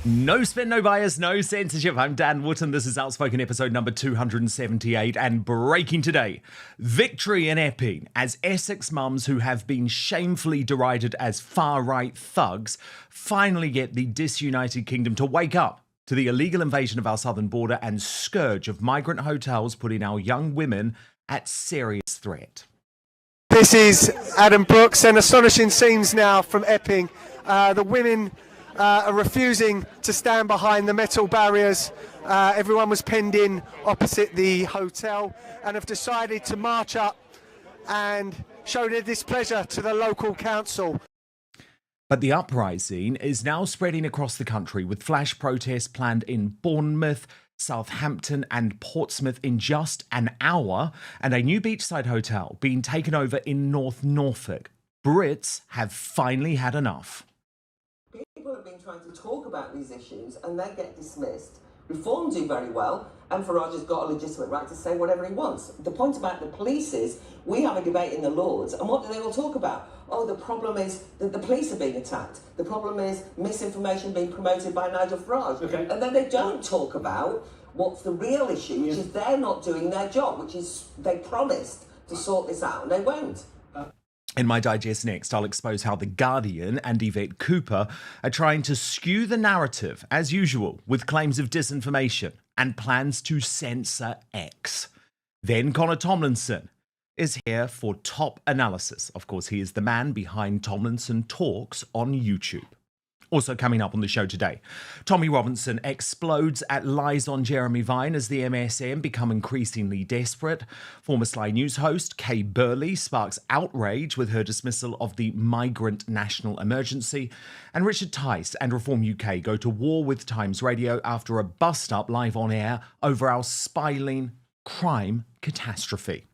No spin, no bias, no censorship. I'm Dan Wootton. This is Outspoken episode number 278. And breaking today, victory in Epping as Essex mums who have been shamefully derided as far-right thugs finally get the Disunited Kingdom to wake up to the illegal invasion of our southern border and scourge of migrant hotels putting our young women at serious threat. This is Adam Brooks, and astonishing scenes now from Epping. The women are refusing to stand behind the metal barriers. Everyone was penned in opposite the hotel and have decided to march up and show their displeasure to the local council. But the uprising is now spreading across the country with flash protests planned in Bournemouth, Southampton and Portsmouth in just an hour, and a new beachside hotel being taken over in North Norfolk. Brits have finally had enough. People have been trying to talk about these issues and they get dismissed. Reform do very well, and Farage has got a legitimate right to say whatever he wants. The point about the police is, we have a debate in the Lords, and what do they all talk about? Oh, the problem is that the police are being attacked. The problem is misinformation being promoted by Nigel Farage. Okay. And then they don't talk about what's the real issue, which is they're not doing their job, which is they promised to sort this out, and they won't. In my digest next, I'll expose how the Guardian and Yvette Cooper are trying to skew the narrative, as usual, with claims of disinformation and plans to censor X. Then Connor Tomlinson is here for top analysis. Of course, he is the man behind Tomlinson Talks on YouTube. Also coming up on the show today, Tommy Robinson explodes at lies on Jeremy Vine as the MSM become increasingly desperate. Former Sly News host Kay Burkey sparks outrage with her dismissal of the Migrant national emergency. And Richard Tice and Reform UK go to war with Times Radio after a bust-up live on air over our spiraling crime catastrophe.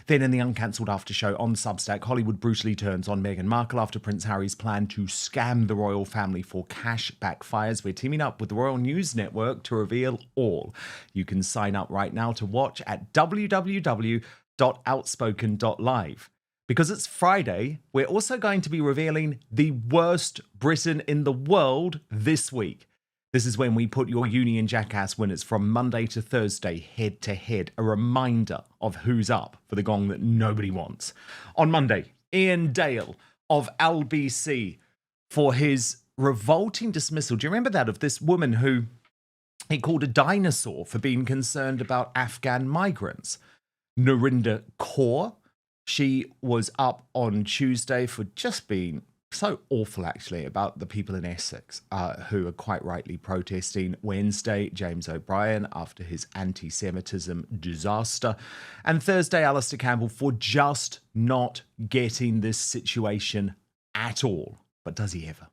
Then in the uncancelled after show on Substack, Hollywood brutally turns on Meghan Markle after Prince Harry's plan to scam the royal family for cash backfires. We're teaming up with the Royal News Network to reveal all. You can sign up right now to watch at www.outspoken.live. Because it's Friday, we're also going to be revealing the worst Briton in the world this week. This is when we put your Union Jackass winners from Monday to Thursday head to head, a reminder of who's up for the gong that nobody wants. On Monday, Ian Dale of LBC for his revolting dismissal. Do you remember that, of this woman who he called a dinosaur for being concerned about Afghan migrants? Narinder Kaur, she was up on Tuesday for just being so awful, actually, about the people in Essex who are quite rightly protesting. Wednesday, James O'Brien after his anti-Semitism disaster. And Thursday, Alistair Campbell for just not getting this situation at all. But does he ever?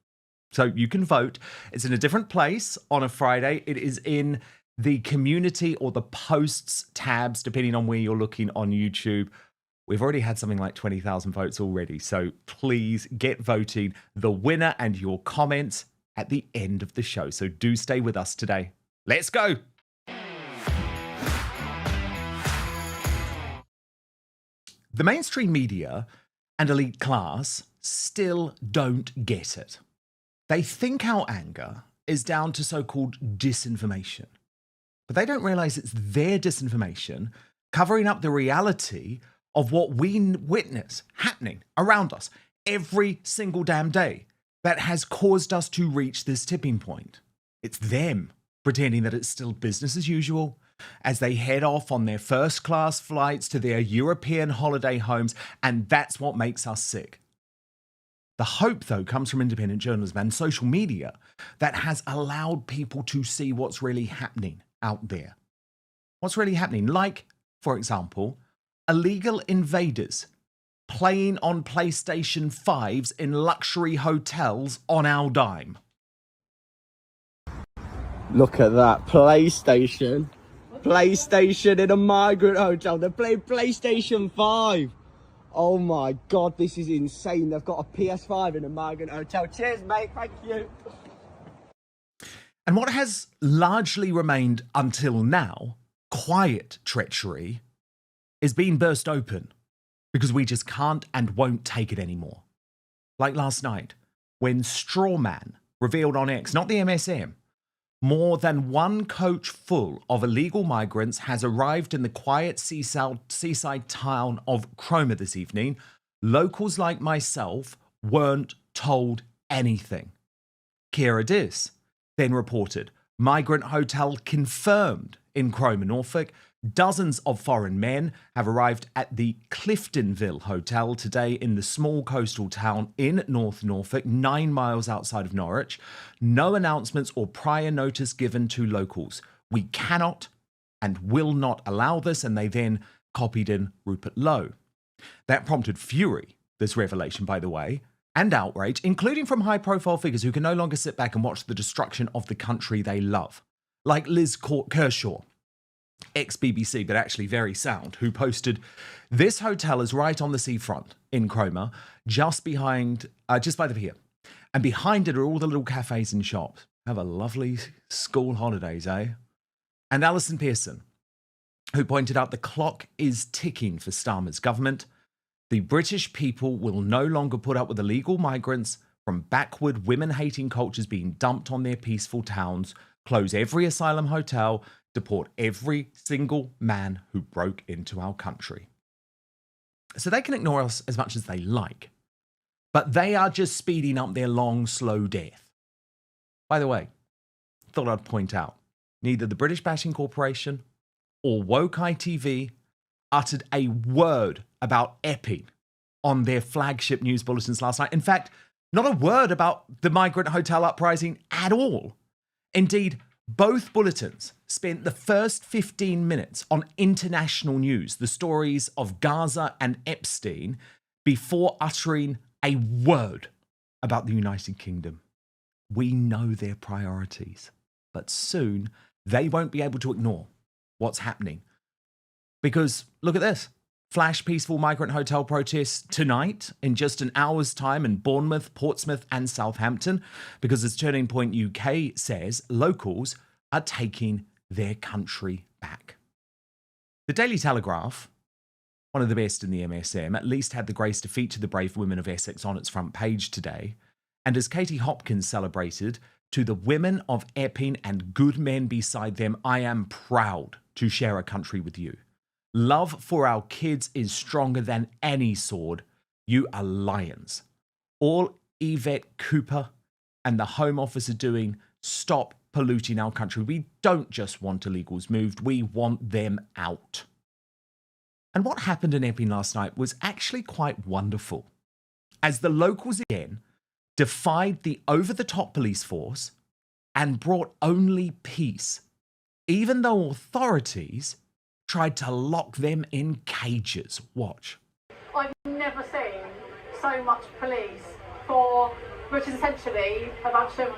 So you can vote. It's in a different place on a Friday. It is in the community or the posts tabs, depending on where you're looking on YouTube. We've already had something like 20,000 votes already, so please get voting. The winner and your comments at the end of the show. So do stay with us today. Let's go. The mainstream media and elite class still don't get it. They think our anger is down to so-called disinformation, but they don't realize it's their disinformation covering up the reality of what we witness happening around us every single damn day that has caused us to reach this tipping point. It's them pretending that it's still business as usual as they head off on their first-class flights to their European holiday homes, and that's what makes us sick. The hope, though, comes from independent journalism and social media that has allowed people to see what's really happening out there. What's really happening? Like, for example, illegal invaders playing on PlayStation 5s in luxury hotels on our dime. Look at that. PlayStation in a migrant hotel. They're playing PlayStation 5. Oh my God, this is insane. They've got a PS5 in a migrant hotel. Cheers, mate. Thank you. And what has largely remained until now quiet treachery is being burst open because we just can't and won't take it anymore. Like last night, when Strawman revealed on X, not the MSM, More than one coach full of illegal migrants has arrived in the quiet seaside town of Cromer this evening. Locals like myself weren't told anything. Kira Dis then reported, migrant hotel confirmed in Cromer, Norfolk. Dozens of foreign men have arrived at the Cliftonville Hotel today in the small coastal town in North Norfolk, 9 miles outside of Norwich. No announcements or prior notice given to locals. We cannot and will not allow this, and they then copied in Rupert Lowe. That prompted fury, this revelation, by the way, and outrage, including from high-profile figures who can no longer sit back and watch the destruction of the country they love, like Liz Kershaw, ex-BBC, but actually very sound, who posted, "This hotel is right on the seafront in Cromer, just by the pier. And behind it are all the little cafes and shops. Have a lovely school holidays, eh?" And Alison Pearson, who pointed out the clock is ticking for Starmer's government. The British people will no longer put up with illegal migrants from backward, women-hating cultures being dumped on their peaceful towns, close every asylum hotel, deport every single man who broke into our country. So they can ignore us as much as they like, but they are just speeding up their long, slow death. By the way, thought I'd point out, neither the British Bashing Corporation or Woke ITV uttered a word about Epping on their flagship news bulletins last night. In fact, not a word about the migrant hotel uprising at all. Indeed, both bulletins spent the first 15 minutes on international news, the stories of Gaza and Epstein, before uttering a word about the United Kingdom. We know their priorities, but soon they won't be able to ignore what's happening. Because look at this. Flash peaceful migrant hotel protests tonight in just an hour's time in Bournemouth, Portsmouth and Southampton, because as Turning Point UK says, locals are taking their country back. The Daily Telegraph, one of the best in the MSM, at least had the grace to feature the brave women of Essex on its front page today. And as Katie Hopkins celebrated, to the women of Epping and good men beside them, I am proud to share a country with you. Love for our kids is stronger than any sword. You are lions. All Yvette Cooper and the Home Office are doing, stop polluting our country. We don't just want illegals moved, we want them out. And what happened in Epping last night was actually quite wonderful, as the locals again defied the over-the-top police force and brought only peace, even though authorities tried to lock them in cages. Watch. I've never seen so much police for, which is essentially a bunch of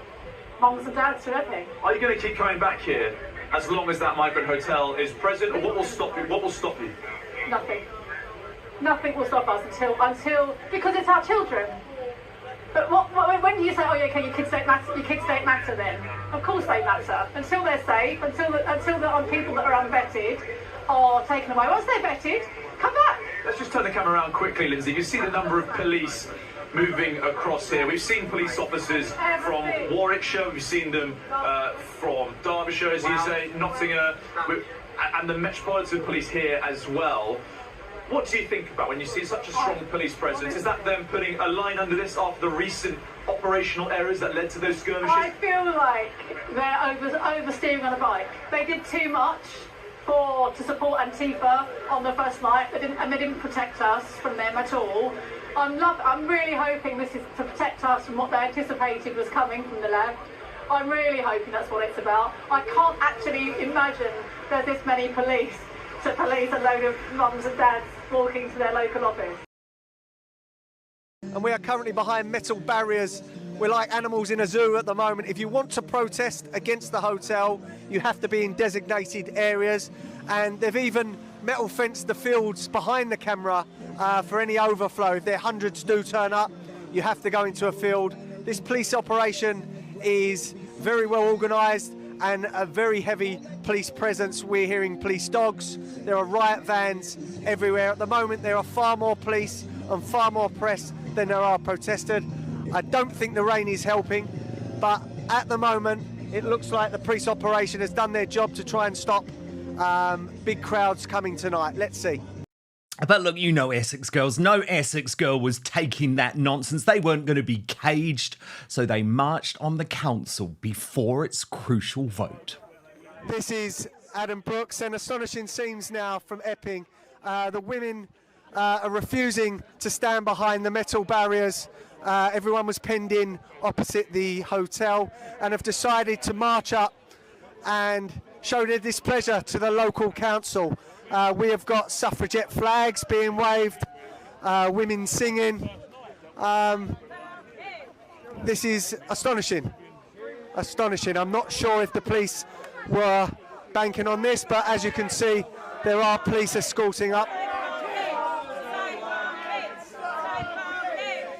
mums and dads from Epping. Are you going to keep coming back here as long as that migrant hotel is present, or what will stop you? What will stop you? Nothing. Nothing will stop us until because it's our children. But when do you say, oh yeah, okay, your kids don't matter? Your kids don't matter then? Of course they matter. Until they're safe, until the people that are unvetted are taken away. Once they're vetted, come back. Let's just turn the camera around quickly, Lindsay. You see the number of police moving across here. We've seen police officers from Warwickshire, we've seen them from Derbyshire, as you say, Nottingham, and the Metropolitan Police here as well. What do you think about when you see such a strong police presence? Is that them putting a line under this after the recent operational errors that led to those skirmishes? I feel like they're oversteering on a bike. They did too much to support Antifa on the first night, they didn't protect us from them at all. I'm really hoping this is to protect us from what they anticipated was coming from the left. I'm really hoping that's what it's about. I can't actually imagine there's this many police to police a load of mums and dads walking to their local office. And we are currently behind metal barriers. We're like animals in a zoo at the moment. If you want to protest against the hotel, you have to be in designated areas. And they've even metal fenced the fields behind the camera for any overflow. If their hundreds do turn up, you have to go into a field. This police operation is very well organised and a very heavy police presence. We're hearing police dogs. There are riot vans everywhere. At the moment, there are far more police and far more press than there are protesters. I don't think the rain is helping, but at the moment, it looks like the police operation has done their job to try and stop big crowds coming tonight. Let's see. But look, you know Essex girls. No Essex girl was taking that nonsense. They weren't going to be caged, so they marched on the council before its crucial vote. This is Adam Brooks, and astonishing scenes now from Epping. The women are refusing to stand behind the metal barriers. Everyone was penned in opposite the hotel and have decided to march up and show their displeasure to the local council. We have got suffragette flags being waved, women singing. This is astonishing. Astonishing. I'm not sure if the police were banking on this, but as you can see, there are police escorting up.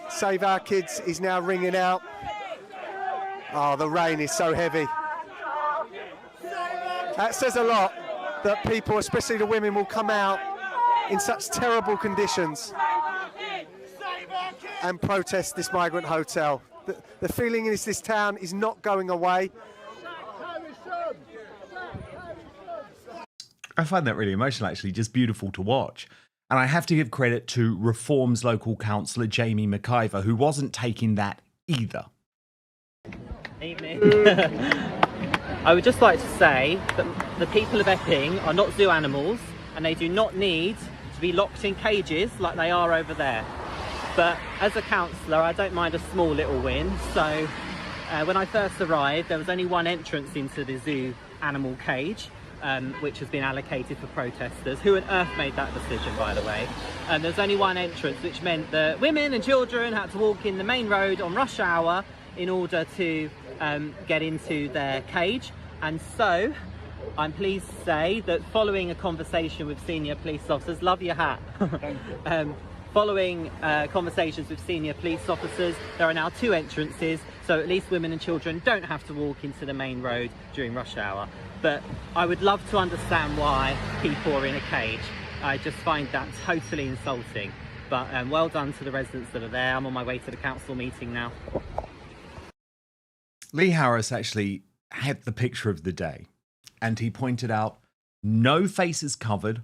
Save Our Kids is now ringing out. Oh, the rain is so heavy. That says a lot, that people, especially the women, will come out in such terrible conditions and protest this migrant hotel. The feeling is this town is not going away. I find that really emotional, actually, just beautiful to watch. And I have to give credit to Reform's local councillor, Jamie McIver, who wasn't taking that either. Evening. I would just like to say that the people of Epping are not zoo animals, and they do not need to be locked in cages like they are over there. But as a councillor, I don't mind a small little win. So when I first arrived, there was only one entrance into the zoo animal cage, which has been allocated for protesters. Who on earth made that decision, by the way? There's only one entrance, which meant that women and children had to walk in the main road on rush hour in order to get into their cage. And so I'm pleased to say that following a conversation with senior police officers, love your hat. Following conversations with senior police officers, there are now two entrances, so at least women and children don't have to walk into the main road during rush hour. But I would love to understand why people are in a cage. I just find that totally insulting. But well done to the residents that are there. I'm on my way to the council meeting now. Lee Harris actually had the picture of the day, and he pointed out no faces covered,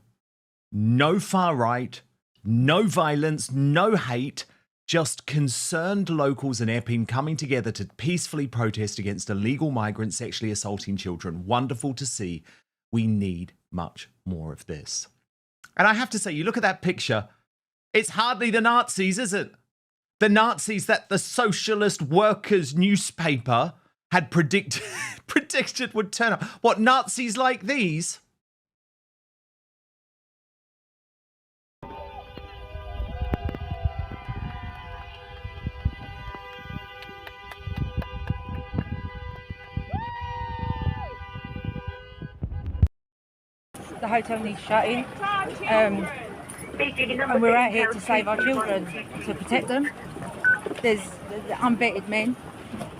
no far right, no violence, no hate, just concerned locals in Epping coming together to peacefully protest against illegal migrants sexually assaulting children. Wonderful to see. We need much more of this. And I have to say, you look at that picture, it's hardly the Nazis, is it? The Nazis that the Socialist Workers newspaper had predicted would turn up. What, Nazis like these? The hotel needs shutting, and we're out here to save our children, to protect them. There's unvetted men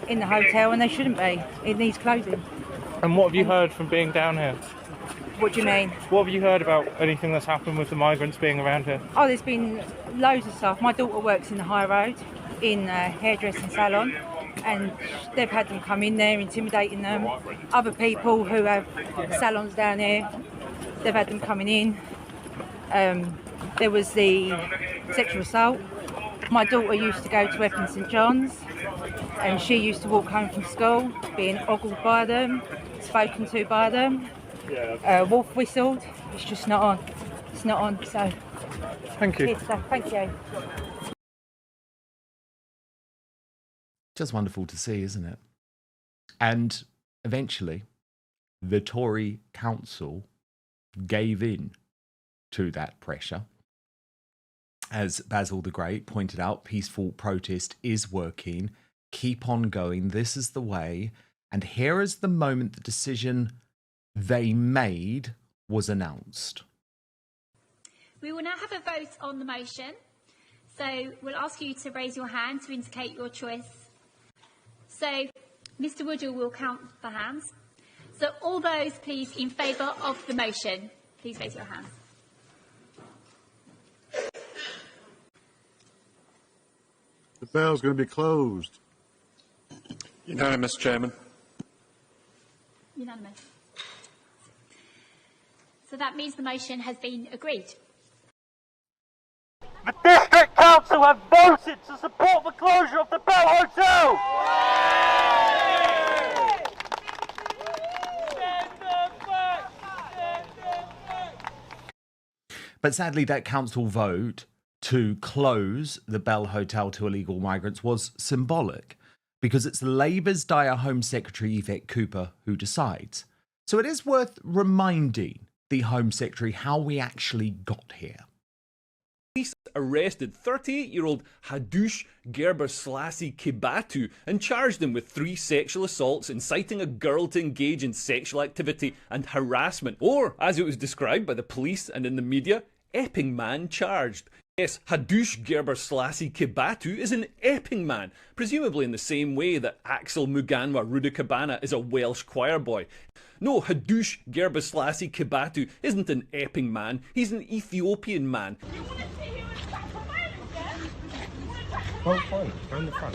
in the hotel and they shouldn't be. It needs closing. And what have you heard from being down here? What do you mean? What have you heard about anything that's happened with the migrants being around here? Oh, there's been loads of stuff. My daughter works in the high road in a hairdressing salon, and they've had them come in there, intimidating them. Other people who have salons down there, they've had them coming in. There was the sexual assault. My daughter used to go to Epping St John's, and she used to walk home from school being ogled by them, spoken to by them, wolf whistled. It's just not on. It's not on. So thank you. Thank you. Just wonderful to see, isn't it? And eventually, the Tory council gave in to that pressure. As Basil the Great pointed out, peaceful protest is working. Keep on going. This is the way. And here is the moment the decision they made was announced. We will now have a vote on the motion. So we'll ask you to raise your hand to indicate your choice. So Mr. Woodall will count the hands. So all those, please, in favour of the motion, please raise your hand. The bell's going to be closed. Unanimous, Chairman. that means the motion has been agreed. The District Council have voted to support the closure of the Bell Hotel! But sadly, that council vote to close the Bell Hotel to illegal migrants was symbolic, because it's Labour's Dire Home Secretary Yvette Cooper who decides. So it is worth reminding the Home Secretary how we actually got here. Police arrested 38-year-old Hadoush Gerbeslassie Kibatu and charged him with 3 sexual assaults, inciting a girl to engage in sexual activity and harassment, or, as it was described by the police and in the media, Epping man charged. Yes, Hadoush Gerbeslassie Kibatu is an Epping man, presumably in the same way that Axel Muganwa Rudakabana is a Welsh choir boy. No, Hadoush Gerbeslassie Kibatu isn't an Epping man, he's an Ethiopian man. Oh, fine. Round the front.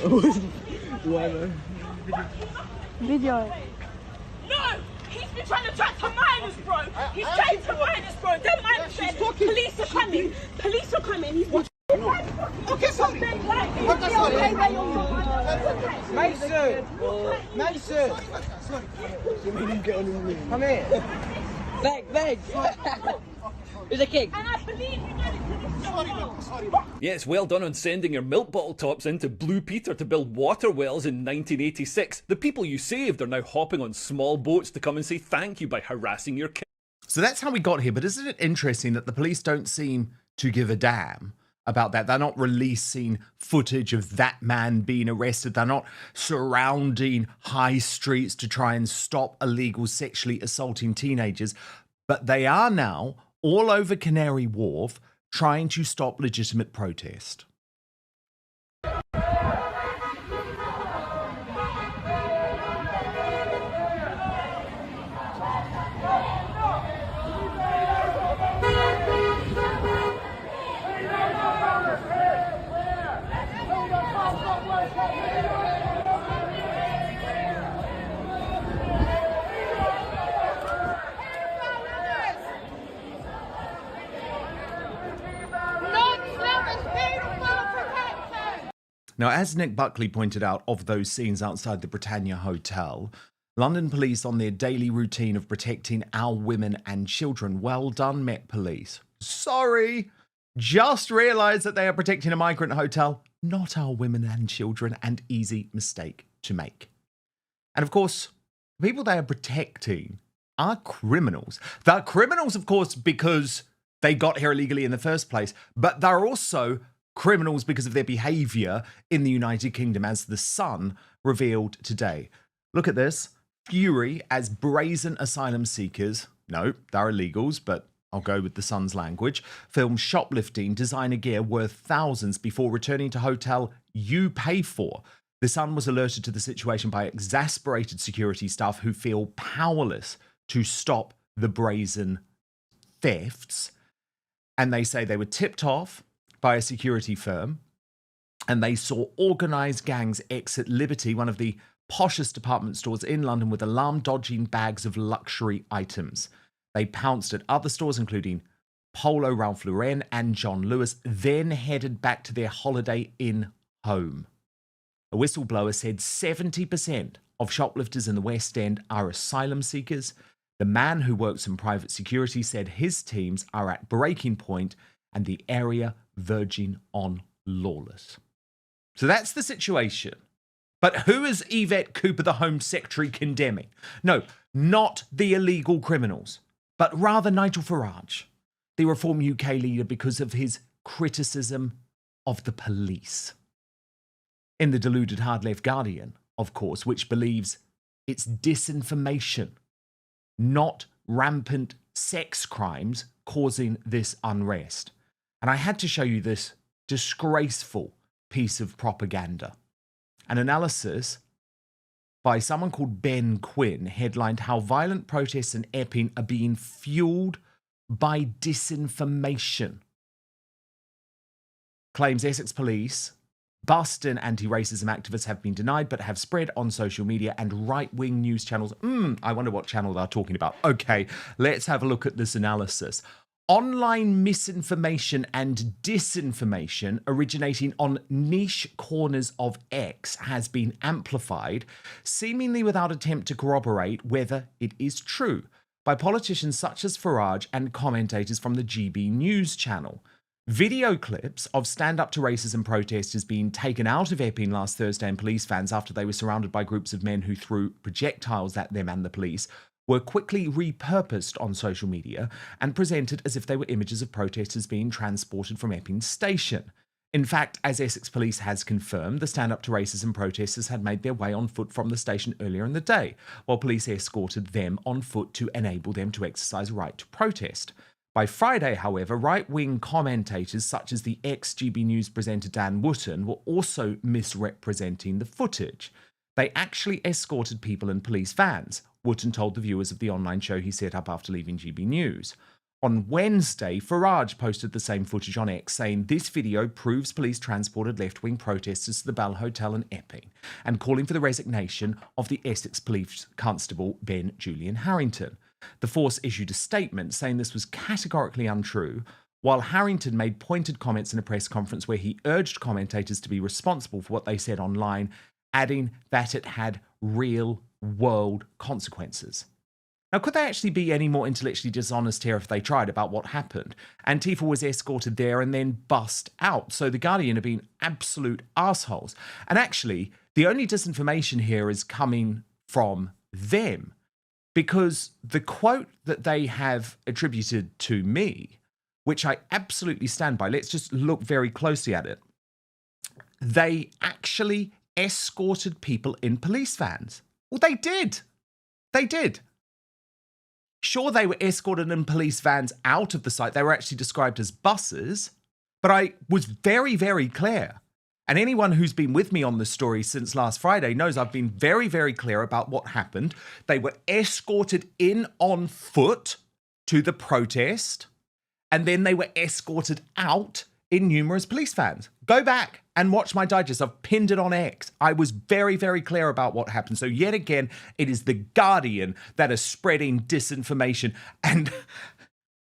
Video. No! He's been trying to track to minors, bro! He's trying to minors, bro! Them man said police are coming! Police are coming! He's watching. Okay, sorry. Mason! Mason! Come here. Beg. Who's a king? And I believe you know Yes, well done on sending your milk bottle tops into Blue Peter to build water wells in 1986. The people you saved are now hopping on small boats to come and say thank you by harassing your kids. So that's how we got here, but isn't it interesting that the police don't seem to give a damn about that? They're not releasing footage of that man being arrested. They're not surrounding high streets to try and stop illegal sexually assaulting teenagers, but they are now all over Canary Wharf trying to stop legitimate protest. Now, as Nick Buckley pointed out of those scenes outside the Britannia Hotel, London police on their daily routine of protecting our women and children. Well done, Met Police. Sorry, just realised that they are protecting a migrant hotel, not our women and children, and easy mistake to make. And of course, the people they are protecting are criminals. They're criminals, of course, because they got here illegally in the first place, but they're also criminals because of their behaviour in the United Kingdom, as The Sun revealed today. Look at this. Fury as brazen asylum seekers, no, they're illegals, but I'll go with The Sun's language, film shoplifting designer gear worth thousands before returning to hotel you pay for. The Sun was alerted to the situation by exasperated security staff who feel powerless to stop the brazen thefts. And they say they were tipped off by a security firm, and they saw organised gangs exit Liberty, one of the poshest department stores in London, with alarm-dodging bags of luxury items. They pounced at other stores, including Polo, Ralph Lauren, and John Lewis, then headed back to their Holiday Inn home. A whistleblower said 70% of shoplifters in the West End are asylum seekers. The man who works in private security said his teams are at breaking point and the area verging on lawless. So that's the situation. But who is Yvette Cooper, the Home Secretary, condemning? No, not the illegal criminals, but rather Nigel Farage, the Reform UK leader, because of his criticism of the police. In the deluded hard-left Guardian, of course, which believes it's disinformation, not rampant sex crimes, causing this unrest. And I had to show you this disgraceful piece of propaganda. An analysis by someone called Ben Quinn headlined how violent protests in Epping are being fueled by disinformation. Claims Essex police bust, and anti-racism activists have been denied but have spread on social media and right-wing news channels. I wonder what channel they're talking about. Okay, let's have a look at this analysis. Online misinformation and disinformation originating on niche corners of X has been amplified, seemingly without attempt to corroborate whether it is true, by politicians such as Farage and commentators from the GB News channel. Video clips of Stand Up to Racism protesters being taken out of Epping last Thursday and police vans after they were surrounded by groups of men who threw projectiles at them and the police were quickly repurposed on social media and presented as if they were images of protesters being transported from Epping station. In fact, as Essex Police has confirmed, the Stand Up to Racism protesters had made their way on foot from the station earlier in the day, while police escorted them on foot to enable them to exercise a right to protest. By Friday, however, right-wing commentators such as the ex-GB News presenter Dan Wootton were also misrepresenting the footage. They actually escorted people in police vans, Wootton told the viewers of the online show he set up after leaving GB News. On Wednesday, Farage posted the same footage on X, saying this video proves police transported left-wing protesters to the Bell Hotel in Epping, and calling for the resignation of the Essex Police Constable Ben Julian Harrington. The force issued a statement saying this was categorically untrue, while Harrington made pointed comments in a press conference where he urged commentators to be responsible for what they said online, adding that it had real-world consequences. Now, could they actually be any more intellectually dishonest here if they tried about what happened? Antifa was escorted there and then bussed out, so the Guardian are being absolute assholes. And actually, the only disinformation here is coming from them, because the quote that they have attributed to me, which I absolutely stand by, let's just look very closely at it. They actually escorted people in police vans. Well, they did. They did. Sure, they were escorted in police vans out of the site. They were actually described as buses. But I was very, very clear. And anyone who's been with me on this story since last Friday knows I've been very, very clear about what happened. They were escorted in on foot to the protest, and then they were escorted out in numerous police vans. Go back and watch my digest. I've pinned it on X. I was very, very clear about what happened. So yet again, it is the Guardian that is spreading disinformation. And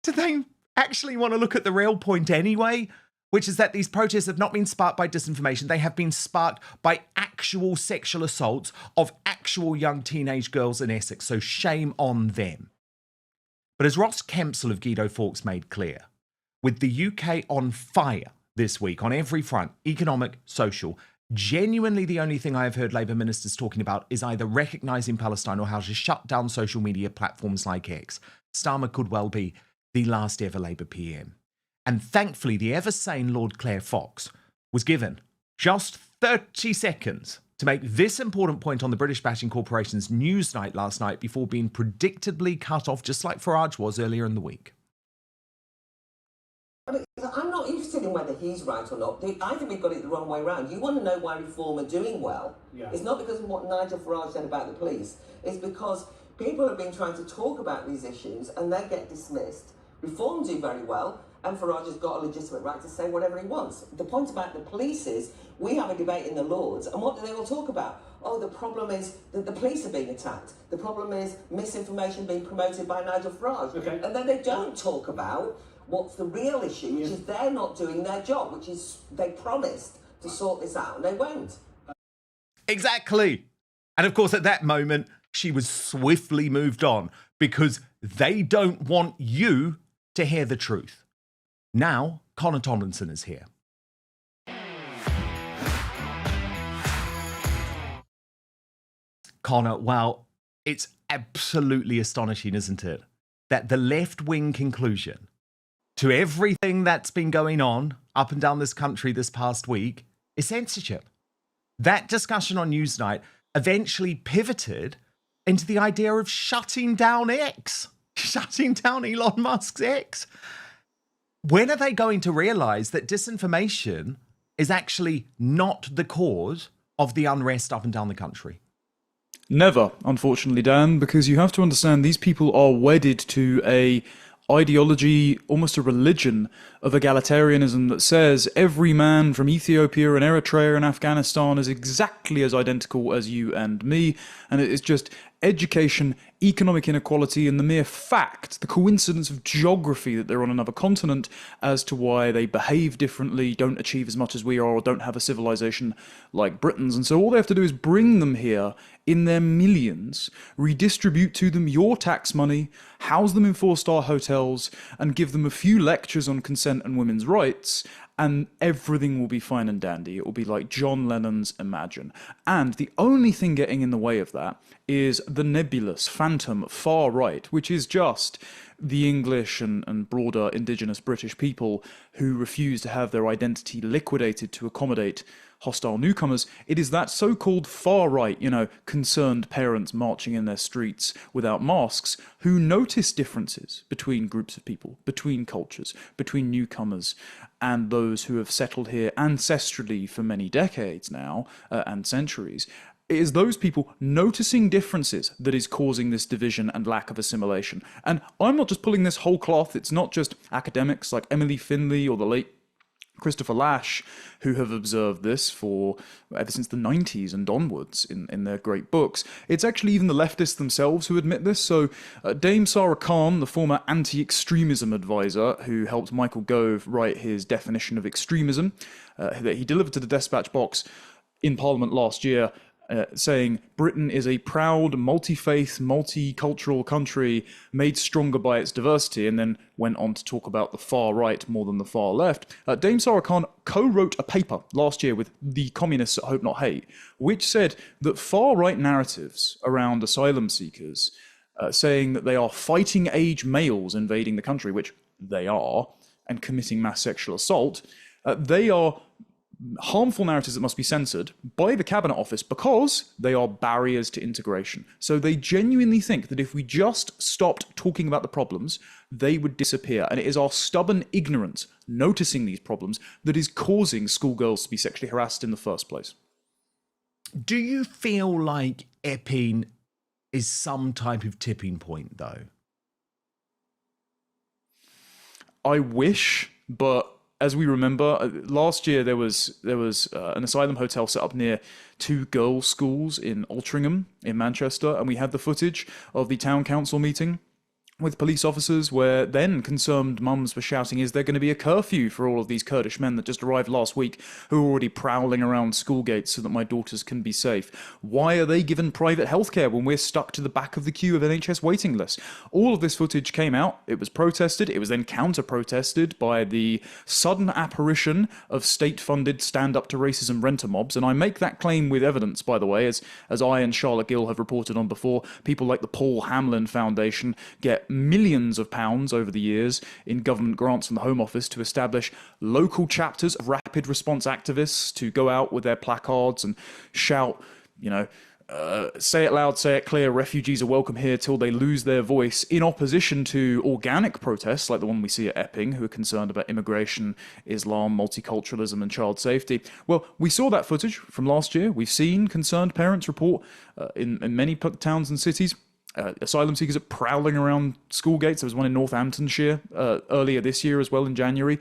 do they actually want to look at the real point anyway? Which is that these protests have not been sparked by disinformation. They have been sparked by actual sexual assaults of actual young teenage girls in Essex. So shame on them. But as Ross Kempsell of Guido Fawkes made clear, with the UK on fire this week on every front, economic, social, genuinely the only thing I have heard Labour ministers talking about is either recognising Palestine or how to shut down social media platforms like X. Starmer could well be the last ever Labour PM. And thankfully, the ever-sane Lord Clare Fox was given just 30 seconds to make this important point on the British Bashing Corporation's Newsnight last night before being predictably cut off, just like Farage was earlier in the week. I mean, I'm not interested in whether he's right or not. I think we've got it the wrong way round. You want to know why Reform are doing well. Yeah. It's not because of what Nigel Farage said about the police. It's because people have been trying to talk about these issues and they get dismissed. Reform do very well, and Farage has got a legitimate right to say whatever he wants. The point about the police is, we have a debate in the Lords, and what do they all talk about? Oh, the problem is that the police are being attacked. The problem is misinformation being promoted by Nigel Farage. Okay. And then they don't talk about what's the real issue, which is they're not doing their job, which is they promised to sort this out, and they won't. Exactly. And of course, at that moment, she was swiftly moved on because they don't want you to hear the truth. Now, Connor Tomlinson is here. Connor, well, it's absolutely astonishing, isn't it? That the left-wing conclusion to everything that's been going on up and down this country this past week is censorship. That discussion on Newsnight eventually pivoted into the idea of shutting down X, shutting down Elon Musk's X. When are they going to realise that disinformation is actually not the cause of the unrest up and down the country? Never, unfortunately, Dan, because you have to understand these people are wedded to a ideology, almost a religion of egalitarianism that says every man from Ethiopia and Eritrea and Afghanistan is exactly as identical as you and me, and it is just education, economic inequality, and the mere fact, the coincidence of geography that they're on another continent as to why they behave differently, don't achieve as much as we are, or don't have a civilization like Britons. And so all they have to do is bring them here in their millions, redistribute to them your tax money, house them in 4-star hotels, and give them a few lectures on consent and women's rights, and everything will be fine and dandy. It will be like John Lennon's Imagine. And the only thing getting in the way of that is the nebulous, phantom, far right, which is just the English and broader indigenous British people who refuse to have their identity liquidated to accommodate hostile newcomers. It is that so-called far right, concerned parents marching in their streets without masks, who notice differences between groups of people, between cultures, between newcomers and those who have settled here ancestrally for many decades now, and centuries. It is those people noticing differences that is causing this division and lack of assimilation. And I'm not just pulling this whole cloth. It's not just academics like Emily Finlay or the late Christopher Lash who have observed this for ever since the 90s and onwards in their great books. It's actually even the leftists themselves who admit this. So Dame Sarah Khan, the former anti-extremism advisor who helped Michael Gove write his definition of extremism, that he delivered to the Dispatch box in Parliament last year, saying Britain is a proud, multi-faith, multicultural country made stronger by its diversity, and then went on to talk about the far right more than the far left. Dame Sarah Khan co-wrote a paper last year with the communists at Hope Not Hate, which said that far-right narratives around asylum seekers, saying that they are fighting-age males invading the country, which they are, and committing mass sexual assault, they are harmful narratives that must be censored by the Cabinet Office because they are barriers to integration. So they genuinely think that if we just stopped talking about the problems, they would disappear. And it is our stubborn ignorance noticing these problems that is causing schoolgirls to be sexually harassed in the first place. Do you feel like Epping is some type of tipping point, though? I wish, but as we remember, last year there was an asylum hotel set up near two girls' schools in Altrincham in Manchester, and we had the footage of the town council meeting with police officers where then concerned mums were shouting, is there going to be a curfew for all of these Kurdish men that just arrived last week who are already prowling around school gates so that my daughters can be safe? Why are they given private healthcare when we're stuck to the back of the queue of NHS waiting lists? All of this footage came out, it was protested, it was then counter-protested by the sudden apparition of state-funded stand-up to racism renter mobs, and I make that claim with evidence, by the way, as I and Charlotte Gill have reported on before. People like the Paul Hamlin Foundation get millions of pounds over the years in government grants from the Home Office to establish local chapters of rapid response activists to go out with their placards and shout, say it loud, say it clear, refugees are welcome here till they lose their voice, in opposition to organic protests like the one we see at Epping, who are concerned about immigration, Islam, multiculturalism and child safety. Well, we saw that footage from last year. We've seen concerned parents report in many towns and cities asylum seekers are prowling around school gates. There was one in Northamptonshire earlier this year as well in January.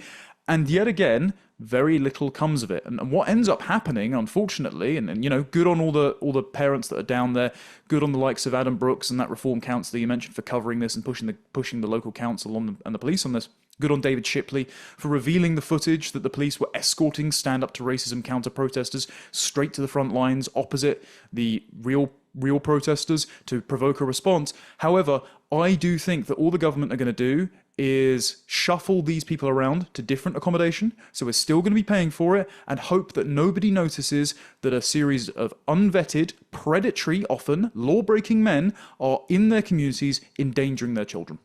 And yet again, very little comes of it. And what ends up happening, unfortunately, and good on all the parents that are down there, good on the likes of Adam Brooks and that Reform Council that you mentioned for covering this and pushing the local council and the police on this. Good on David Shipley for revealing the footage that the police were escorting stand-up to racism counter-protesters straight to the front lines opposite the real protesters to provoke a response. However, I do think that all the government are going to do is shuffle these people around to different accommodation, so we're still going to be paying for it, and hope that nobody notices that a series of unvetted, predatory, often law-breaking men are in their communities endangering their children.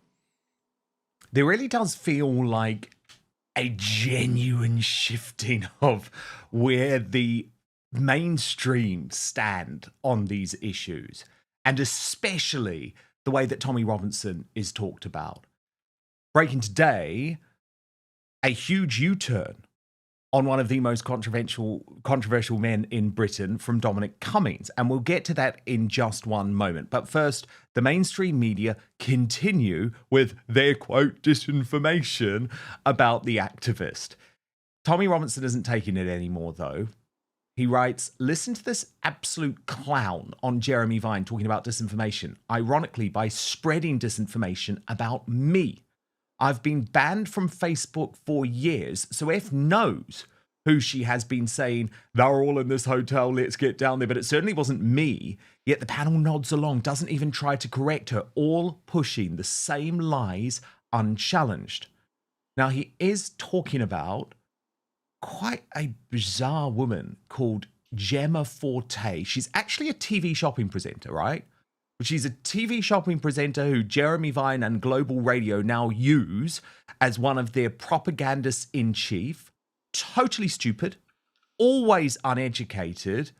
There really does feel like a genuine shifting of where the mainstream stand on these issues, and especially the way that Tommy Robinson is talked about. Breaking today, a huge U-turn on one of the most controversial men in Britain from Dominic Cummings. And we'll get to that in just one moment. But first, the mainstream media continue with their, quote, disinformation about the activist. Tommy Robinson isn't taking it anymore, though. He writes, listen to this absolute clown on Jeremy Vine talking about disinformation, ironically by spreading disinformation about me. I've been banned from Facebook for years, so F knows who she has been saying, they're all in this hotel, let's get down there. But it certainly wasn't me. Yet the panel nods along, doesn't even try to correct her, all pushing the same lies unchallenged. Now, he is talking about quite a bizarre woman called Gemma Forte. She's actually a TV shopping presenter, right? But she's a TV shopping presenter who Jeremy Vine and Global Radio now use as one of their propagandists in chief. Totally stupid, always uneducated,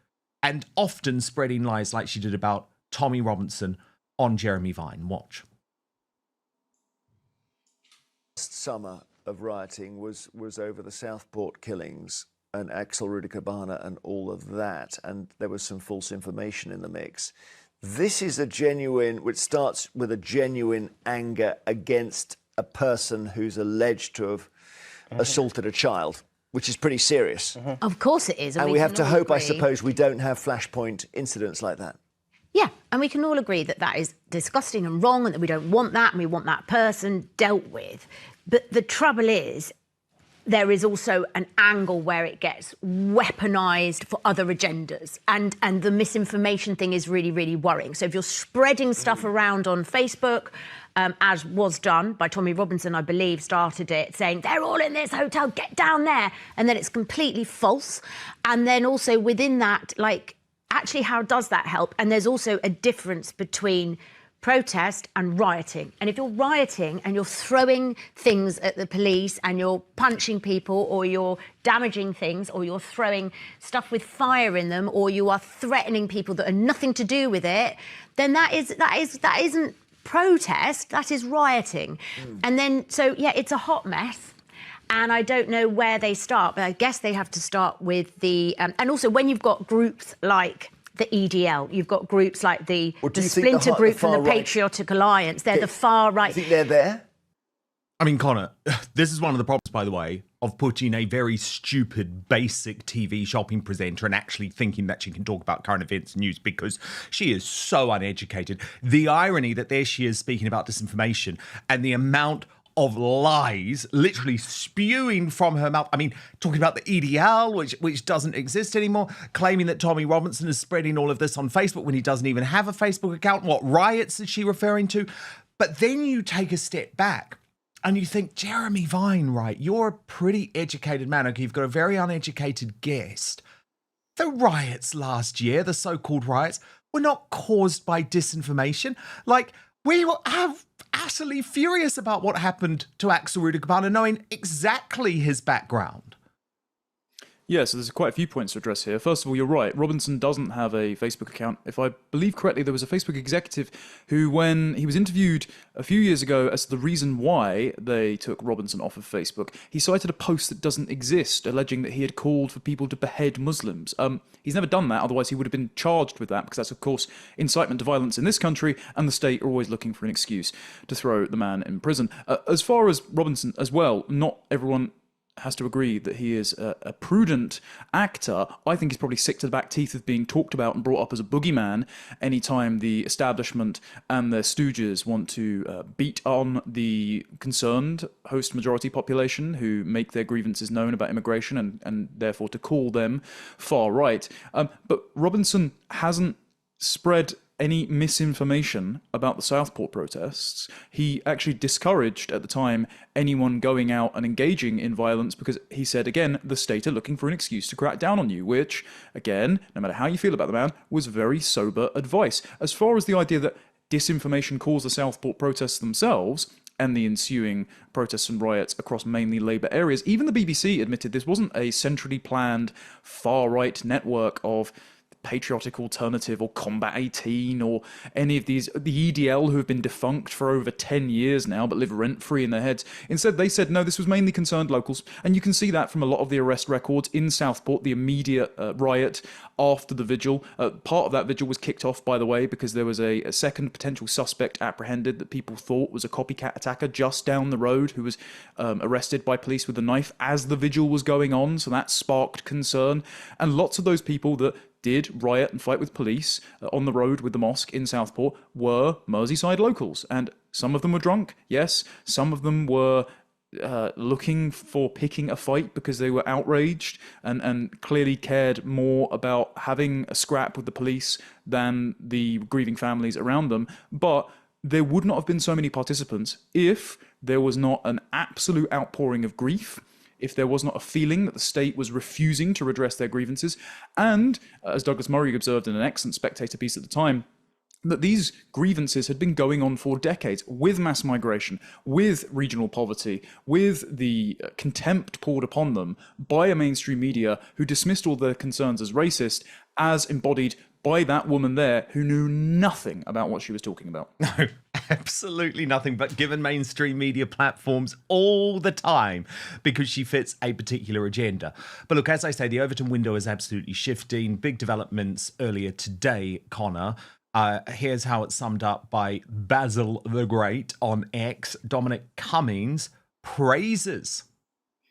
and often spreading lies like she did about Tommy Robinson on Jeremy Vine. Watch. Last summer of rioting was over the Southport killings and Axel Rudikabana and all of that, and there was some false information in the mix. This is a genuine, which starts with a genuine anger against a person who's alleged to have assaulted a child, which is pretty serious. Of course it is. And we have to hope, I suppose, we don't have flashpoint incidents like that. Yeah, and we can all agree that that is disgusting and wrong and that we don't want that and we want that person dealt with. But the trouble is, there is also an angle where it gets weaponised for other agendas. And the misinformation thing is really, really worrying. So if you're spreading stuff around on Facebook, as was done by Tommy Robinson, I believe, started it, saying, they're all in this hotel, get down there. And then it's completely false. And then also within that, like, actually, how does that help? And there's also a difference between protest and rioting. And if you're rioting and you're throwing things at the police and you're punching people or you're damaging things or you're throwing stuff with fire in them or you are threatening people that are nothing to do with it, then that isn't protest, that is rioting. And then, so yeah, it's a hot mess. And I don't know where they start, but I guess they have to start with the... and also, when you've got groups like the EDL, you've got groups like the splinter group from the Patriotic Alliance. They're the far right. Do you think they're there? I mean, Connor, this is one of the problems, by the way, of putting a very stupid, basic TV shopping presenter and actually thinking that she can talk about current events and news because she is so uneducated. The irony that there she is speaking about disinformation and the amount of lies literally spewing from her mouth. I mean, talking about the EDL, which doesn't exist anymore, claiming that Tommy Robinson is spreading all of this on Facebook when he doesn't even have a Facebook account. What riots is she referring to? But then you take a step back and you think, Jeremy Vine, right, you're a pretty educated man. Okay, you've got a very uneducated guest. The riots last year, the so-called riots, were not caused by disinformation. Like, we were utterly furious about what happened to Axel Rudikabana, knowing exactly his background. Yeah, so there's quite a few points to address here. First of all, you're right. Robinson doesn't have a Facebook account. If I believe correctly, there was a Facebook executive who, when he was interviewed a few years ago as to the reason why they took Robinson off of Facebook, he cited a post that doesn't exist, alleging that he had called for people to behead Muslims. He's never done that, otherwise he would have been charged with that, because that's, of course, incitement to violence in this country, and the state are always looking for an excuse to throw the man in prison. As far as Robinson as well, not everyone has to agree that he is a prudent actor. I think he's probably sick to the back teeth of being talked about and brought up as a boogeyman anytime the establishment and their stooges want to beat on the concerned host majority population who make their grievances known about immigration and therefore to call them far right. But Robinson hasn't spread any misinformation about the Southport protests. He actually discouraged at the time anyone going out and engaging in violence because he said, again, the state are looking for an excuse to crack down on you, which, again, no matter how you feel about the man, was very sober advice. As far as the idea that disinformation caused the Southport protests themselves and the ensuing protests and riots across mainly Labour areas, even the BBC admitted this wasn't a centrally planned far-right network of Patriotic Alternative or Combat 18 or any of these, the EDL, who have been defunct for over 10 years now but live rent-free in their heads. Instead, they said, no, this was mainly concerned locals. And you can see that from a lot of the arrest records in Southport, the immediate riot after the vigil. Part of that vigil was kicked off, by the way, because there was a second potential suspect apprehended that people thought was a copycat attacker just down the road who was arrested by police with a knife as the vigil was going on. So that sparked concern. And lots of those people that did riot and fight with police on the road with the mosque in Southport were Merseyside locals. And some of them were drunk, yes. Some of them were looking for picking a fight because they were outraged and clearly cared more about having a scrap with the police than the grieving families around them. But there would not have been so many participants if there was not an absolute outpouring of grief, if there was not a feeling that the state was refusing to redress their grievances, and, as Douglas Murray observed in an excellent Spectator piece at the time, that these grievances had been going on for decades, with mass migration, with regional poverty, with the contempt poured upon them by a mainstream media who dismissed all their concerns as racist, as embodied by that woman there who knew nothing about what she was talking about. No, absolutely nothing, but given mainstream media platforms all the time because she fits a particular agenda. But look, as I say, the Overton window is absolutely shifting. Big developments earlier today, Connor. Here's how it's summed up by Basil the Great on X. Dominic Cummings praises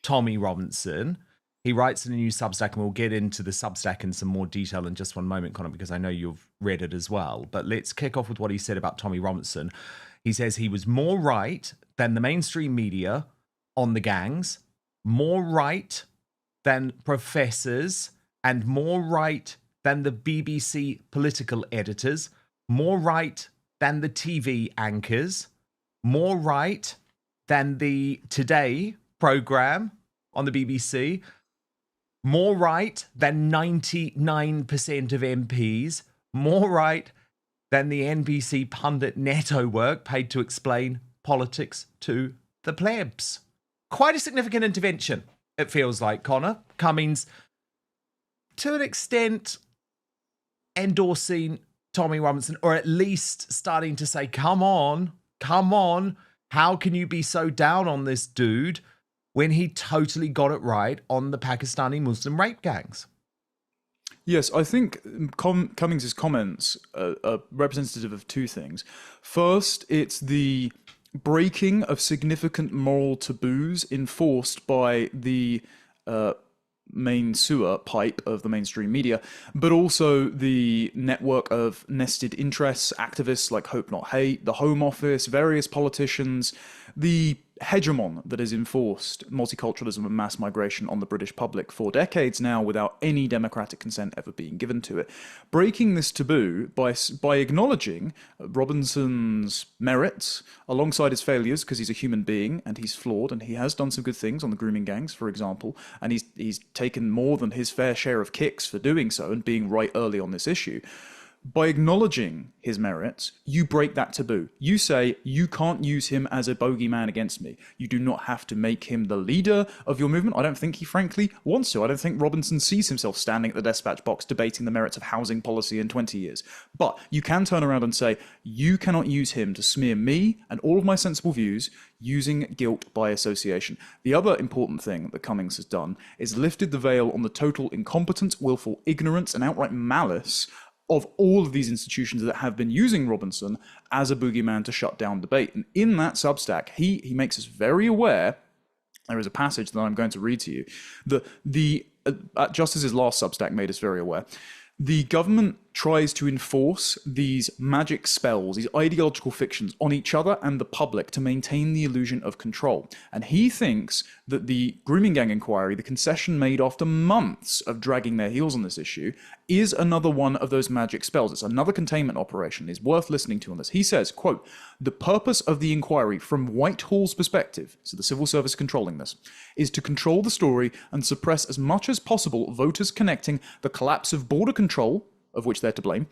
Tommy Robinson. He writes in a new Substack, and we'll get into the Substack in some more detail in just one moment, Connor, because I know you've read it as well. But let's kick off with what he said about Tommy Robinson. He says he was more right than the mainstream media on the gangs, more right than professors, and more right than the BBC political editors, more right than the TV anchors, more right than the Today programme on the BBC, more right than 99% of MPs, more right than the NBC pundit network paid to explain politics to the plebs. Quite a significant intervention, it feels like, Connor. Cummings, to an extent, endorsing Tommy Robinson, or at least starting to say, come on, how can you be so down on this dude when he totally got it right on the Pakistani Muslim rape gangs? Yes, I think Cummings' comments are representative of two things. First, it's the breaking of significant moral taboos enforced by the main sewer pipe of the mainstream media, but also the network of nested interests, activists like Hope Not Hate, the Home Office, various politicians, the hegemon that has enforced multiculturalism and mass migration on the British public for decades now without any democratic consent ever being given to it. Breaking this taboo by acknowledging Robinson's merits alongside his failures, because he's a human being and he's flawed and he has done some good things on the grooming gangs, for example, and he's taken more than his fair share of kicks for doing so and being right early on this issue. By acknowledging his merits, you break that taboo. You say, you can't use him as a bogeyman against me. You do not have to make him the leader of your movement. I don't think he frankly wants to. I don't think Robinson sees himself standing at the dispatch box debating the merits of housing policy in 20 years. But you can turn around and say, you cannot use him to smear me and all of my sensible views using guilt by association. The other important thing that Cummings has done is lifted the veil on the total incompetence, willful ignorance, and outright malice of all of these institutions that have been using Robinson as a boogeyman to shut down debate. And in that Substack, he makes us very aware, there is a passage that I'm going to read to you, that just as his last Substack made us very aware, the government tries to enforce these magic spells, these ideological fictions on each other and the public to maintain the illusion of control. And he thinks that the grooming gang inquiry, the concession made after months of dragging their heels on this issue, is another one of those magic spells. It's another containment operation. It's worth listening to on this. He says, quote, "The purpose of the inquiry from Whitehall's perspective," so the civil service controlling this, "is to control the story and suppress as much as possible voters connecting the collapse of border control, of which they're to blame,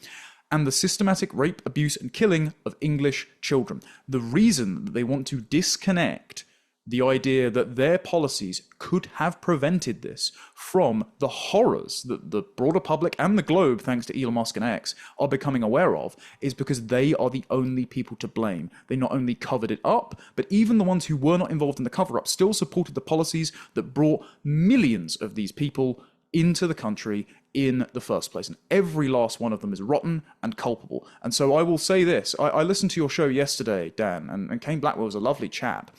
and the systematic rape, abuse, and killing of English children. The reason that they want to disconnect the idea that their policies could have prevented this from the horrors that the broader public and the globe, thanks to Elon Musk and X, are becoming aware of, is because they are the only people to blame. They not only covered it up, but even the ones who were not involved in the cover-up still supported the policies that brought millions of these people into the country in the first place. And every last one of them is rotten and culpable. And so I will say this, I listened to your show yesterday, Dan, and Kane Blackwell was a lovely chap.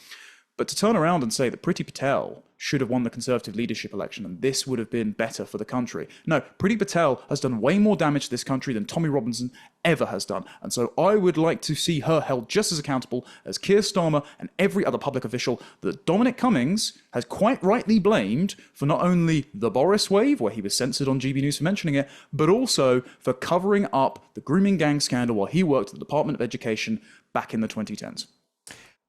But to turn around and say that Priti Patel should have won the Conservative leadership election and this would have been better for the country. No, Priti Patel has done way more damage to this country than Tommy Robinson ever has done. And so I would like to see her held just as accountable as Keir Starmer and every other public official that Dominic Cummings has quite rightly blamed for not only the Boris wave, where he was censored on GB News for mentioning it, but also for covering up the grooming gang scandal while he worked at the Department of Education back in the 2010s.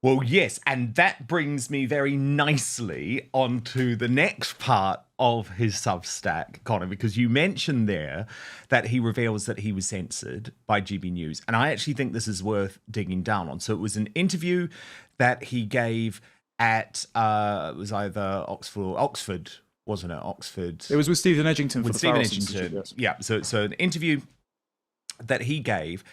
Well, yes, and that brings me very nicely onto the next part of his Substack, Connor, because you mentioned there that he reveals that he was censored by GB News, and I actually think this is worth digging down on. So it was an interview that he gave at, it was either Oxford, wasn't it? Oxford. It was with Stephen Edgington for with the Stephen Farrell Edgington. Institute, yes. Yeah, so an interview that he gave,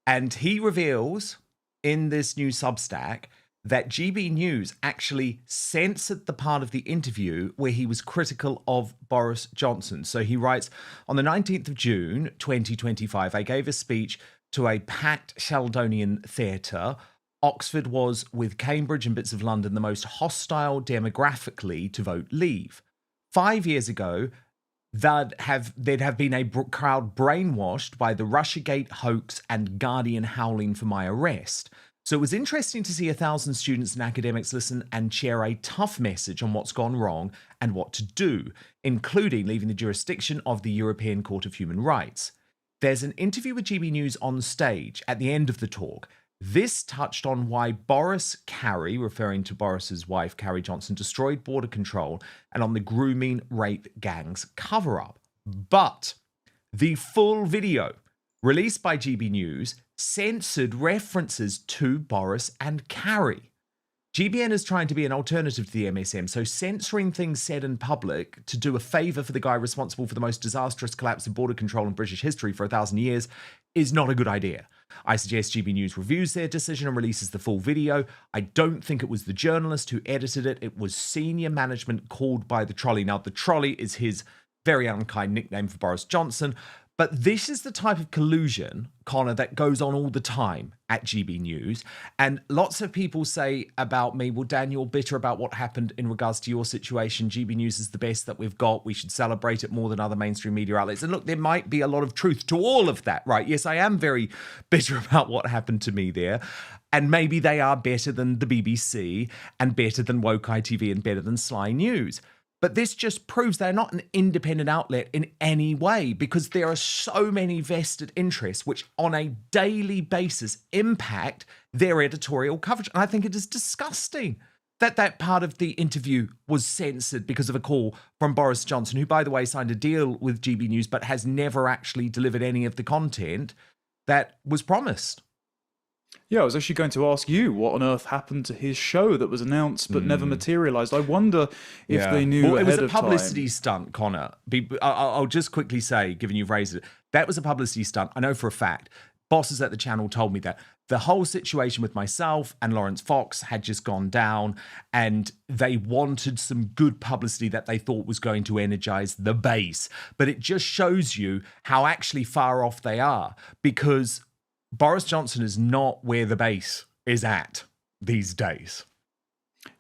and he reveals in this new Substack that GB News actually censored the part of the interview where he was critical of Boris Johnson. So he writes, on the 19th of June, 2025, I gave a speech to a packed Sheldonian theatre. Oxford was, with Cambridge and bits of London, the most hostile demographically to vote Leave. 5 years ago, there'd have been a crowd brainwashed by the Russiagate hoax and Guardian howling for my arrest. So it was interesting to see 1,000 students and academics listen and share a tough message on what's gone wrong and what to do, including leaving the jurisdiction of the European Court of Human Rights. There's an interview with GB News on stage at the end of the talk. This touched on why Boris Carey, referring to Boris's wife, Carrie Johnson, destroyed border control and on the grooming rape gangs cover-up. But the full video released by GB News censored references to Boris and Carrie. GBN is trying to be an alternative to the MSM, so censoring things said in public to do a favour for the guy responsible for the most disastrous collapse of border control in British history for 1,000 years is not a good idea. I suggest GB News reviews their decision and releases the full video. I don't think it was the journalist who edited it. It was senior management called by the trolley. Now, the trolley is his very unkind nickname for Boris Johnson. But this is the type of collusion, Connor, that goes on all the time at GB News. And lots of people say about me, well, Dan, you're bitter about what happened in regards to your situation. GB News is the best that we've got. We should celebrate it more than other mainstream media outlets. And look, there might be a lot of truth to all of that, right? Yes, I am very bitter about what happened to me there. And maybe they are better than the BBC and better than Woke ITV and better than Sly News. But this just proves they're not an independent outlet in any way, because there are so many vested interests which on a daily basis impact their editorial coverage. And I think it is disgusting that that part of the interview was censored because of a call from Boris Johnson, who, by the way, signed a deal with GB News but has never actually delivered any of the content that was promised. Yeah, I was actually going to ask you what on earth happened to his show that was announced but never materialised. I wonder if they knew well, ahead of time. It was a publicity stunt, Connor. I'll just quickly say, given you've raised it, that was a publicity stunt. I know for a fact. Bosses at the channel told me that the whole situation with myself and Lawrence Fox had just gone down, and they wanted some good publicity that they thought was going to energise the base. But it just shows you how actually far off they are, because Boris Johnson is not where the base is at these days.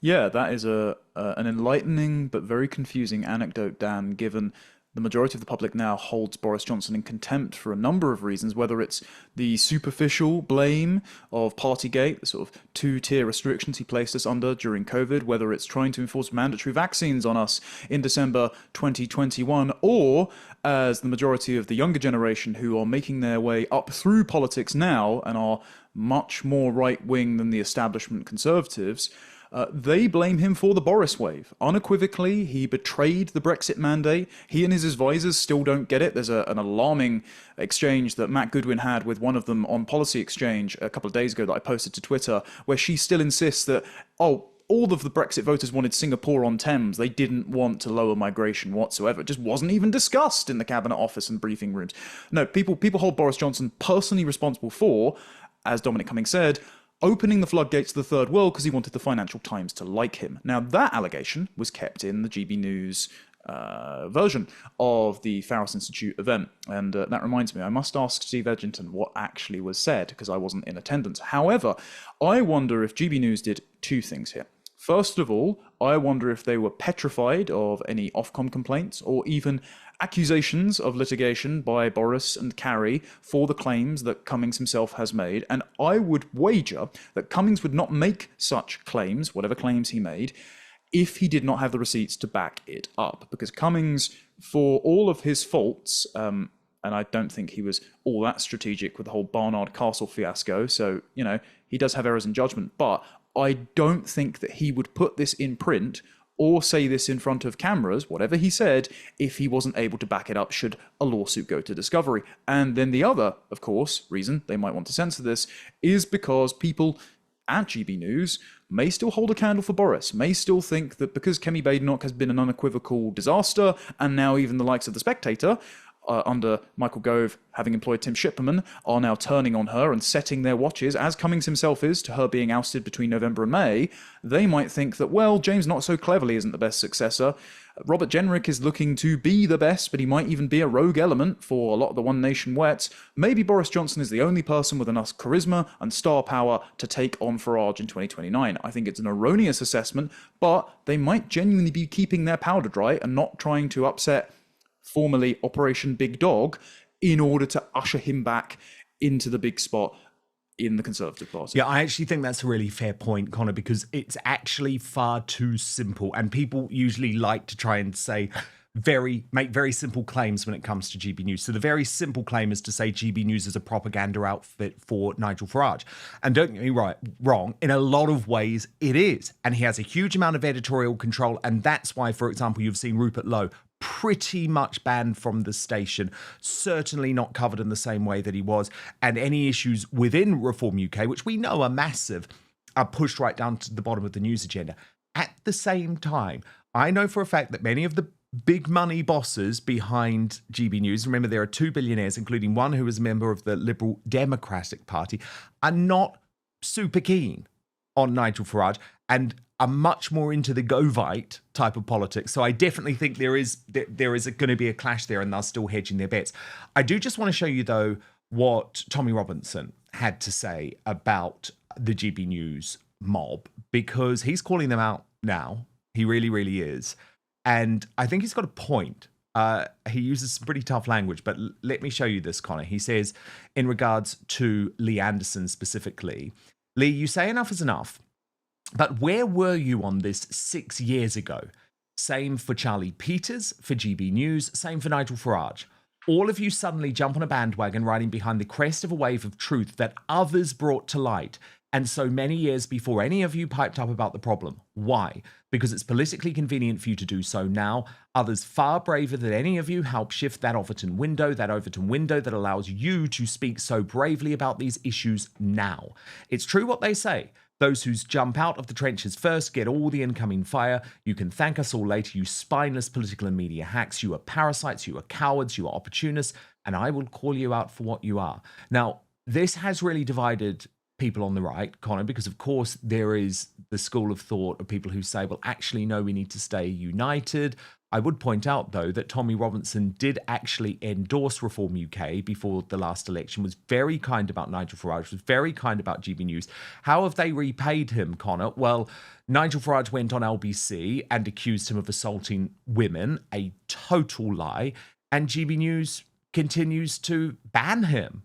Yeah, that is an enlightening but very confusing anecdote, Dan, given the majority of the public now holds Boris Johnson in contempt for a number of reasons, whether it's the superficial blame of Partygate, the sort of two-tier restrictions he placed us under during COVID, whether it's trying to enforce mandatory vaccines on us in December 2021, or as the majority of the younger generation who are making their way up through politics now and are much more right-wing than the establishment Conservatives, they blame him for the Boris wave. Unequivocally, he betrayed the Brexit mandate. He and his advisors still don't get it. There's an alarming exchange that Matt Goodwin had with one of them on Policy Exchange a couple of days ago that I posted to Twitter, where she still insists that, all all of the Brexit voters wanted Singapore on Thames. They didn't want to lower migration whatsoever. It just wasn't even discussed in the Cabinet Office and briefing rooms. No, people hold Boris Johnson personally responsible for, as Dominic Cummings said, opening the floodgates to the third world because he wanted the Financial Times to like him. Now, that allegation was kept in the GB News version of the Faris Institute event. And that reminds me, I must ask Steve Edgington what actually was said, because I wasn't in attendance. However, I wonder if GB News did two things here. First of all, I wonder if they were petrified of any Ofcom complaints or even accusations of litigation by Boris and Carrie for the claims that Cummings himself has made. And I would wager that Cummings would not make such claims, whatever claims he made, if he did not have the receipts to back it up. Because Cummings, for all of his faults, and I don't think he was all that strategic with the whole Barnard Castle fiasco, so, you know, he does have errors in judgment, but I don't think that he would put this in print or say this in front of cameras, whatever he said, if he wasn't able to back it up should a lawsuit go to discovery. And then the other, of course, reason they might want to censor this is because people at GB News may still hold a candle for Boris, may still think that because Kemi Badenoch has been an unequivocal disaster, and now even the likes of The Spectator, under Michael Gove having employed Tim Shipperman, are now turning on her and setting their watches, as Cummings himself is, to her being ousted between November and May, they might think that, well, James Not So Cleverly isn't the best successor. Robert Jenrick is looking to be the best, but he might even be a rogue element for a lot of the One Nation wets. Maybe Boris Johnson is the only person with enough charisma and star power to take on Farage in 2029. I think it's an erroneous assessment, but they might genuinely be keeping their powder dry and not trying to upset formerly Operation Big Dog in order to usher him back into the big spot in the Conservative Party. Yeah, I actually think that's a really fair point, Connor, because it's actually far too simple. And people usually like to try and say make very simple claims when it comes to GB News. So the very simple claim is to say GB News is a propaganda outfit for Nigel Farage. And don't get me wrong, in a lot of ways it is. And he has a huge amount of editorial control. And that's why, for example, you've seen Rupert Lowe pretty much banned from the station, certainly not covered in the same way that he was. And any issues within Reform UK, which we know are massive, are pushed right down to the bottom of the news agenda. At the same time, I know for a fact that many of the big money bosses behind GB News, remember there are two billionaires, including one who is a member of the Liberal Democratic Party, are not super keen on Nigel Farage and are much more into the Govite type of politics. So I definitely think there is going to be a clash there, and they're still hedging their bets. I do just want to show you, though, what Tommy Robinson had to say about the GB News mob, because he's calling them out now. He really, really is. And I think he's got a point. He uses some pretty tough language, but let me show you this, Connor. He says, in regards to Lee Anderson specifically, Lee, you say enough is enough. But where were you on this 6 years ago? Same for Charlie Peters, for GB News, same for Nigel Farage. All of you suddenly jump on a bandwagon riding behind the crest of a wave of truth that others brought to light. And so many years before any of you piped up about the problem. Why? Because it's politically convenient for you to do so now. Others far braver than any of you help shift that Overton window that allows you to speak so bravely about these issues now. It's true what they say. Those who jump out of the trenches first get all the incoming fire. You can thank us all later, you spineless political and media hacks. You are parasites, you are cowards, you are opportunists, and I will call you out for what you are. Now, this has really divided people on the right, Connor, because of course there is the school of thought of people who say, well, actually, no, we need to stay united. I would point out, though, that Tommy Robinson did actually endorse Reform UK before the last election, was very kind about Nigel Farage, was very kind about GB News. How have they repaid him, Connor? Well, Nigel Farage went on LBC and accused him of assaulting women, a total lie, and GB News continues to ban him.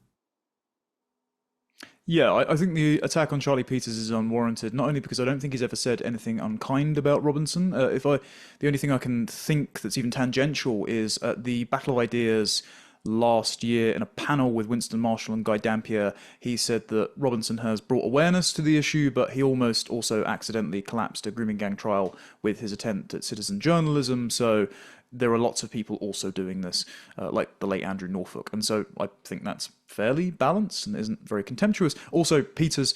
Yeah, I think the attack on Charlie Peters is unwarranted, not only because I don't think he's ever said anything unkind about Robinson. The only thing I can think that's even tangential is at the Battle of Ideas last year in a panel with Winston Marshall and Guy Dampier, he said that Robinson has brought awareness to the issue, but he almost also accidentally collapsed a grooming gang trial with his attempt at citizen journalism. So there are lots of people also doing this, like the late Andrew Norfolk. And so I think that's fairly balanced and isn't very contemptuous. Also, Peter's,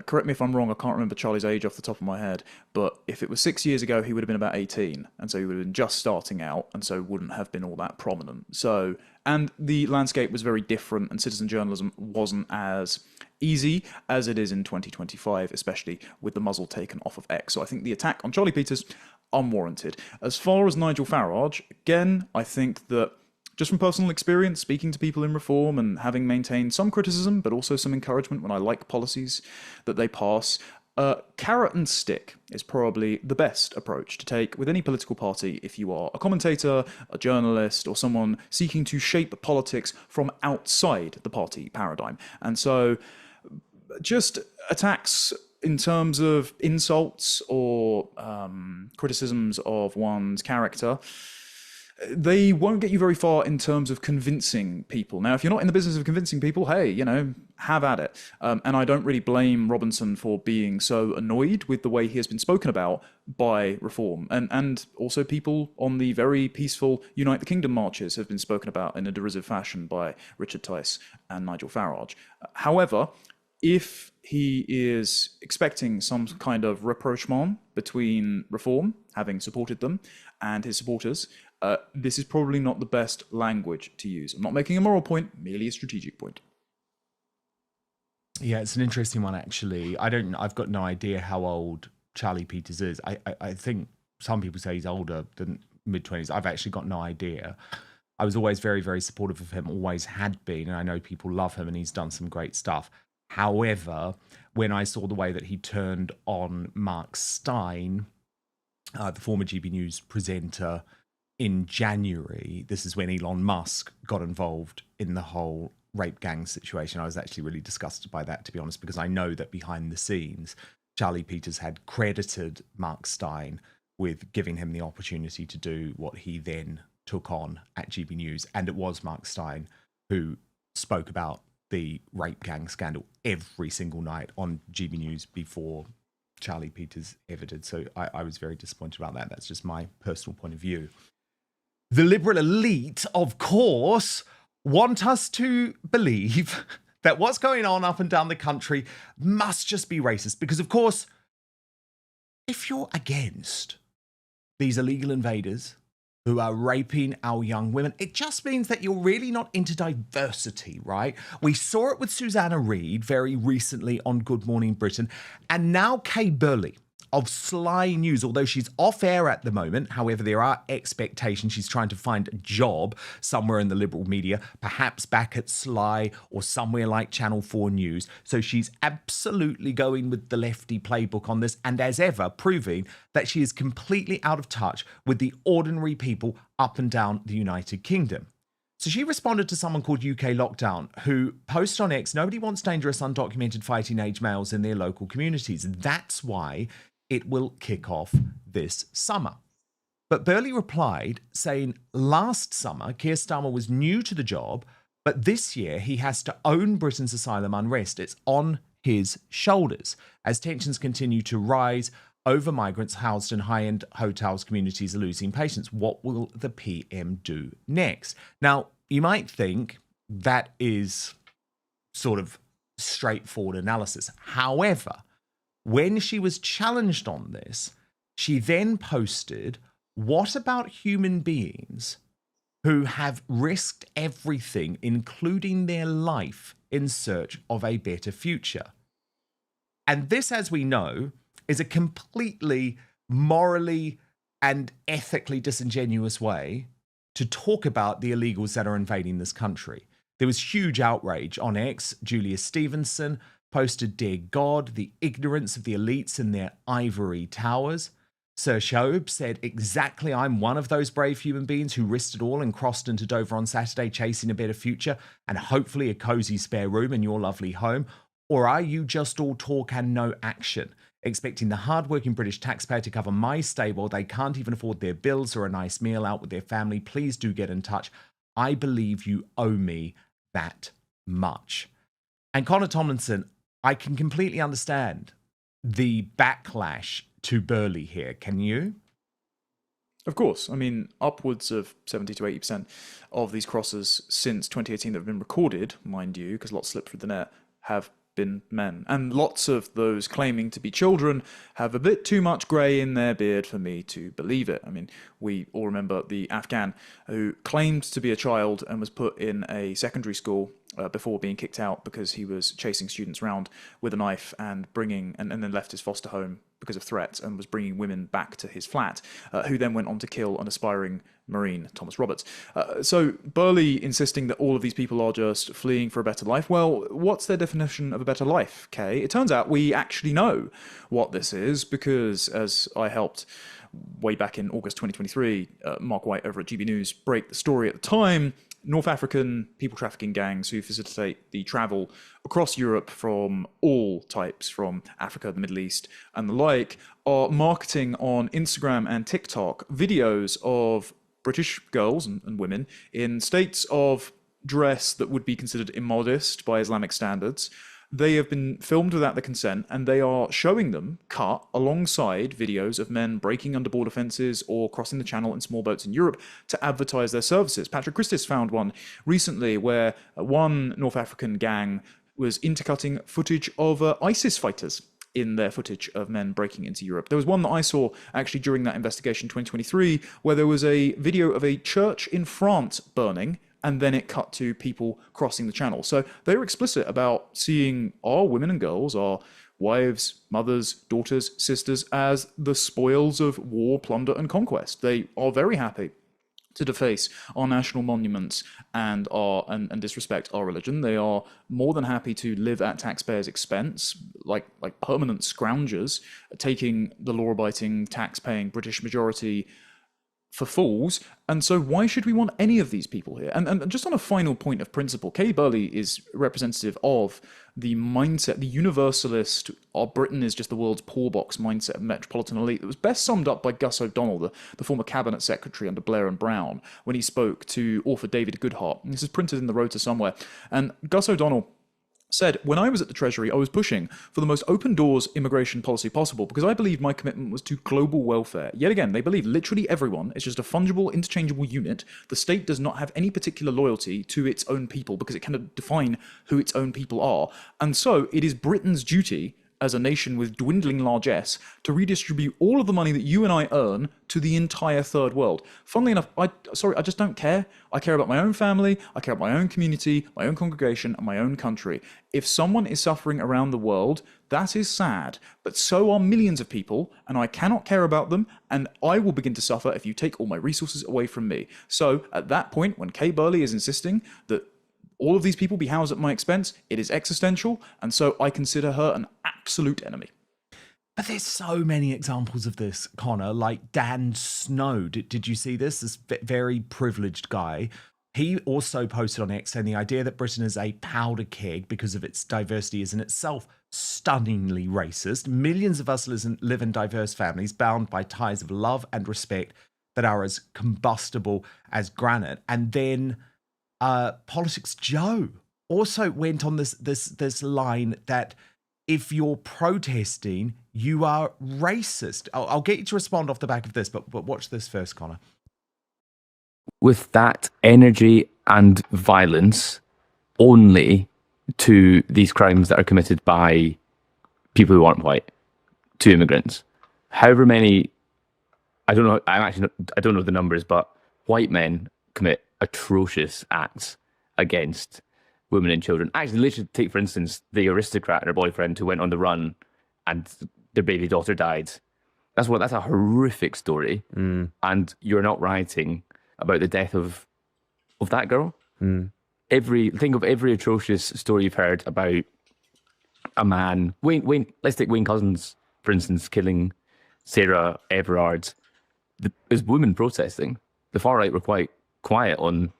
correct me if I'm wrong, I can't remember Charlie's age off the top of my head, but if it was 6 years ago, he would have been about 18. And so he would have been just starting out, and so wouldn't have been all that prominent. So, and the landscape was very different, and citizen journalism wasn't as easy as it is in 2025, especially with the muzzle taken off of X. So I think the attack on Charlie Peters, unwarranted. As far as Nigel Farage, again, I think that just from personal experience, speaking to people in reform and having maintained some criticism, but also some encouragement when I like policies that they pass, carrot and stick is probably the best approach to take with any political party if you are a commentator, a journalist, or someone seeking to shape politics from outside the party paradigm. And so just attacks in terms of insults or criticisms of one's character, they won't get you very far in terms of convincing people. Now, if you're not in the business of convincing people, hey, you know, have at it. And I don't really blame Robinson for being so annoyed with the way he has been spoken about by Reform. And also people on the very peaceful Unite the Kingdom marches have been spoken about in a derisive fashion by Richard Tice and Nigel Farage. However, if he is expecting some kind of rapprochement between Reform, having supported them, and his supporters, this is probably not the best language to use. I'm not making a moral point, merely a strategic point. Yeah, it's an interesting one, actually. I've got no idea how old Charlie Peters is. I think some people say he's older than mid-20s. I've actually got no idea. I was always very, very supportive of him, always had been, and I know people love him and he's done some great stuff. However, when I saw the way that he turned on Mark Steyn, the former GB News presenter, in January, this is when Elon Musk got involved in the whole rape gang situation. I was actually really disgusted by that, to be honest, because I know that behind the scenes, Charlie Peters had credited Mark Steyn with giving him the opportunity to do what he then took on at GB News. And it was Mark Steyn who spoke about the rape gang scandal every single night on GB News before Charlie Peters ever did. So I was very disappointed about that. That's just my personal point of view. The liberal elite, of course, want us to believe that what's going on up and down the country must just be racist. Because, of course, if you're against these illegal invaders who are raping our young women, it just means that you're really not into diversity, right? We saw it with Susanna Reid very recently on Good Morning Britain, and now Kay Burkey of Sly News, although she's off air at the moment. However, there are expectations she's trying to find a job somewhere in the liberal media, perhaps back at Sly or somewhere like Channel 4 News. So she's absolutely going with the lefty playbook on this, and as ever, proving that she is completely out of touch with the ordinary people up and down the United Kingdom. So she responded to someone called UK Lockdown, who posted on X, nobody wants dangerous, undocumented fighting age males in their local communities. That's why it will kick off this summer. But Burkey replied saying last summer, Keir Starmer was new to the job, but this year he has to own Britain's asylum unrest. It's on his shoulders as tensions continue to rise over migrants housed in high-end hotels. Communities are losing patience. What will the PM do next? Now, you might think that is sort of straightforward analysis. However, when she was challenged on this, she then posted, what about human beings who have risked everything, including their life, in search of a better future? And this, as we know, is a completely morally and ethically disingenuous way to talk about the illegals that are invading this country. There was huge outrage on X. Julia Stevenson posted, "Dear God, the ignorance of the elites in their ivory towers." Sir Shoaib said, "Exactly, I'm one of those brave human beings who risked it all and crossed into Dover on Saturday chasing a better future and hopefully a cozy spare room in your lovely home. Or are you just all talk and no action? Expecting the hard-working British taxpayer to cover my stay while they can't even afford their bills or a nice meal out with their family? Please do get in touch. I believe you owe me that much." And Connor Tomlinson, I can completely understand the backlash to Burkey here. Can you? Of course. I mean, upwards of 70 to 80% of these crosses since 2018 that have been recorded, mind you, because lots slipped through the net, have been men. And lots of those claiming to be children have a bit too much grey in their beard for me to believe it. I mean, we all remember the Afghan who claimed to be a child and was put in a secondary school before being kicked out because he was chasing students around with a knife and then left his foster home because of threats and was bringing women back to his flat, who then went on to kill an aspiring Marine, Thomas Roberts. So Burley insisting that all of these people are just fleeing for a better life. Well, what's their definition of a better life, Kay? It turns out we actually know what this is because, as I helped way back in August 2023, Mark White over at GB News break the story at the time, North African people trafficking gangs who facilitate the travel across Europe from all types, from Africa, the Middle East, and the like, are marketing on Instagram and TikTok videos of British girls and women in states of dress that would be considered immodest by Islamic standards. They have been filmed without their consent, and they are showing them cut alongside videos of men breaking under border fences or crossing the channel in small boats in Europe to advertise their services. Patrick Christis found one recently where one North African gang was intercutting footage of ISIS fighters in their footage of men breaking into Europe. There was one that I saw actually during that investigation 2023 where there was a video of a church in France burning, and then it cut to people crossing the channel. So they were explicit about seeing our women and girls, our wives, mothers, daughters, sisters, as the spoils of war, plunder, and conquest. They are very happy to deface our national monuments and disrespect our religion. They are more than happy to live at taxpayers' expense, like permanent scroungers, taking the law-abiding, tax-paying British majority for fools. And so why should we want any of these people here? And just on a final point of principle, Kay Burley is representative of the mindset, the universalist, Britain is just the world's poor box mindset of metropolitan elite that was best summed up by Gus O'Donnell, the former cabinet secretary under Blair and Brown, when he spoke to author David Goodhart. This is printed in the Rota somewhere. And Gus O'Donnell said, when I was at the Treasury, I was pushing for the most open doors immigration policy possible because I believed my commitment was to global welfare. Yet again, they believe literally everyone is just a fungible, interchangeable unit. The state does not have any particular loyalty to its own people because it cannot define who its own people are. And so it is Britain's duty as a nation with dwindling largesse to redistribute all of the money that you and I earn to the entire third world. Funnily enough, I just don't care. I care about my own family, I care about my own community, my own congregation, and my own country. If someone is suffering around the world, that is sad, but so are millions of people, and I cannot care about them, and I will begin to suffer if you take all my resources away from me. So at that point, when Kay Burley is insisting that all of these people be housed at my expense, it is existential, and so I consider her an absolute enemy. But there's so many examples of this, Connor, like Dan Snow. Did you see this? This very privileged guy. He also posted on X saying the idea that Britain is a powder keg because of its diversity is in itself stunningly racist. Millions of us live in diverse families bound by ties of love and respect that are as combustible as granite. And then Politics Joe also went on this line that if you're protesting, you are racist. I'll get you to respond off the back of this, but watch this first, Connor. With that energy and violence only to these crimes that are committed by people who aren't white, to immigrants. However many, I don't know the numbers, but white men commit atrocious acts against women and children. Actually, literally take, for instance, the aristocrat and her boyfriend who went on the run and their baby daughter died. That's a horrific story. And you're not writing about the death of that girl. Think of every atrocious story you've heard about a man. Wayne, let's take Wayne Couzens, for instance, killing Sarah Everard. There's women protesting. The far right were quite quiet on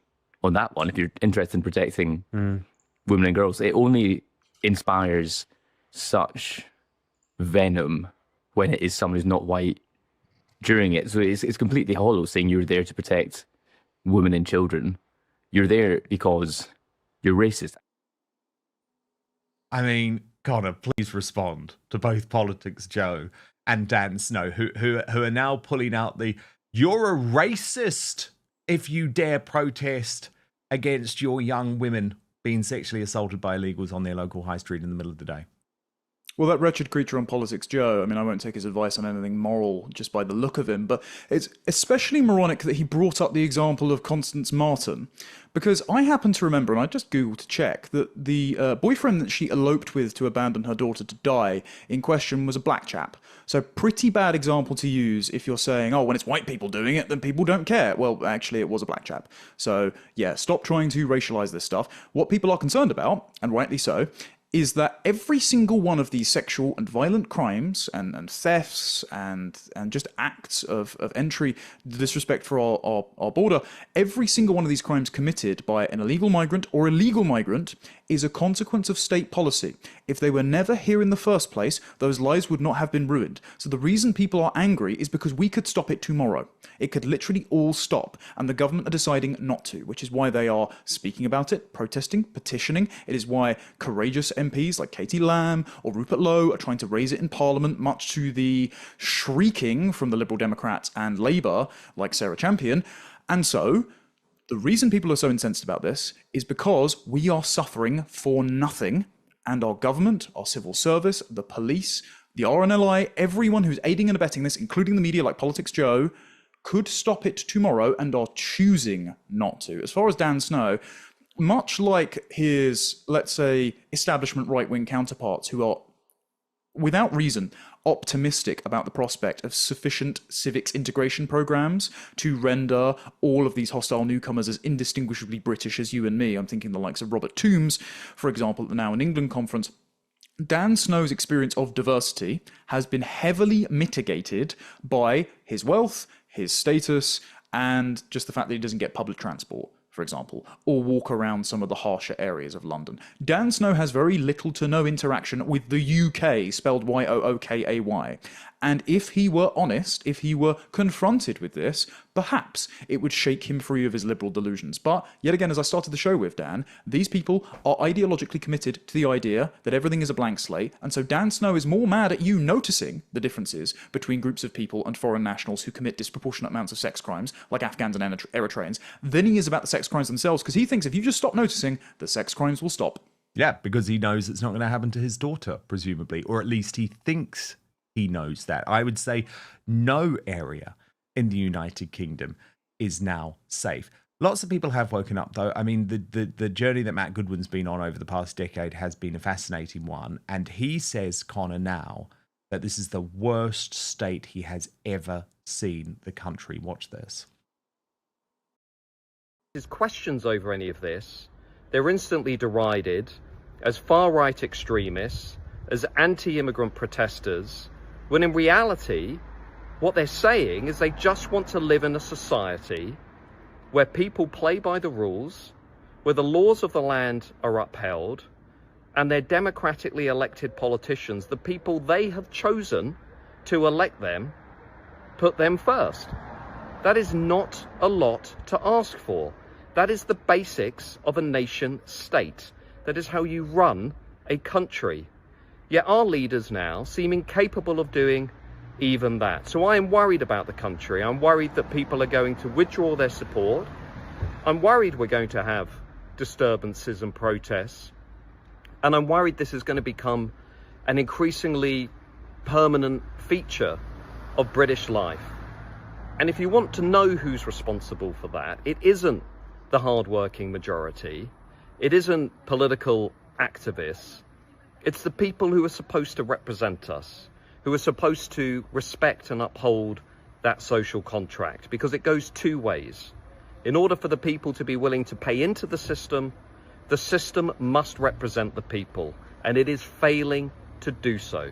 that one. If you're interested in protecting women and girls, it only inspires such venom when it is someone who's not white during it. So it's completely hollow saying you're there to protect women and children. You're there because you're racist. I mean, Connor, please respond to both Politics Joe and Dan Snow, who are now pulling out the You're a racist if you dare protest against your young women being sexually assaulted by illegals on their local high street in the middle of the day. Well, that wretched creature on Politics Joe, I mean, I won't take his advice on anything moral just by the look of him, but it's especially moronic that he brought up the example of Constance Martin, because I happen to remember, and I just Googled to check, that the boyfriend that she eloped with to abandon her daughter to die in question was a black chap. So pretty bad example to use if you're saying, oh, when it's white people doing it, then people don't care. Well, actually, it was a black chap. So, yeah, stop trying to racialize this stuff. What people are concerned about, and rightly so, is that every single one of these sexual and violent crimes and thefts and just acts of entry, disrespect for our border, every single one of these crimes committed by an illegal migrant or illegal migrant is a consequence of state policy. If they were never here in the first place, those lives would not have been ruined. So the reason people are angry is because we could stop it tomorrow. It could literally all stop, and the government are deciding not to, which is why they are speaking about it, protesting, petitioning. It is why courageous MPs like Katie Lamb or Rupert Lowe are trying to raise it in Parliament, much to the shrieking from the Liberal Democrats and Labour, like Sarah Champion. And so, the reason people are so incensed about this is because we are suffering for nothing, and our government, our civil service, the police, the RNLI, everyone who's aiding and abetting this, including the media like Politics Joe, could stop it tomorrow and are choosing not to. As far as Dan Snow, much like his, let's say, establishment right-wing counterparts who are, without reason, optimistic about the prospect of sufficient civics integration programs to render all of these hostile newcomers as indistinguishably British as you and me. I'm thinking the likes of Robert Toombs, for example, at the Now in England conference. Dan Snow's experience of diversity has been heavily mitigated by his wealth, his status, and just the fact that he doesn't get public transport, for example, or walk around some of the harsher areas of London. Dan Snow has very little to no interaction with the UK, spelled Y-O-O-K-A-Y. And if he were honest, if he were confronted with this, perhaps it would shake him free of his liberal delusions. But, yet again, as I started the show with, Dan, these people are ideologically committed to the idea that everything is a blank slate, and so Dan Snow is more mad at you noticing the differences between groups of people and foreign nationals who commit disproportionate amounts of sex crimes, like Afghans and Eritreans, than he is about the sex crimes themselves, because he thinks if you just stop noticing, the sex crimes will stop. Yeah, because he knows it's not going to happen to his daughter, presumably, or at least he thinks he knows that. I would say no area in the United Kingdom is now safe. Lots of people have woken up, though. I mean, the journey that Matt Goodwin's been on over the past decade has been a fascinating one. And he says, Connor, now that this is the worst state he has ever seen the country. Watch this. There's questions over any of this. They're instantly derided as far-right extremists, as anti-immigrant protesters, when in reality, what they're saying is they just want to live in a society where people play by the rules, where the laws of the land are upheld, and their democratically elected politicians, the people they have chosen to elect them, put them first. That is not a lot to ask for. That is the basics of a nation state. That is how you run a country. Yet our leaders now seem incapable of doing even that. So I am worried about the country. I'm worried that people are going to withdraw their support. I'm worried we're going to have disturbances and protests. And I'm worried this is going to become an increasingly permanent feature of British life. And if you want to know who's responsible for that, it isn't the hard-working majority. It isn't political activists. It's the people who are supposed to represent us, who are supposed to respect and uphold that social contract, because it goes two ways. In order for the people to be willing to pay into the system must represent the people, and it is failing to do so.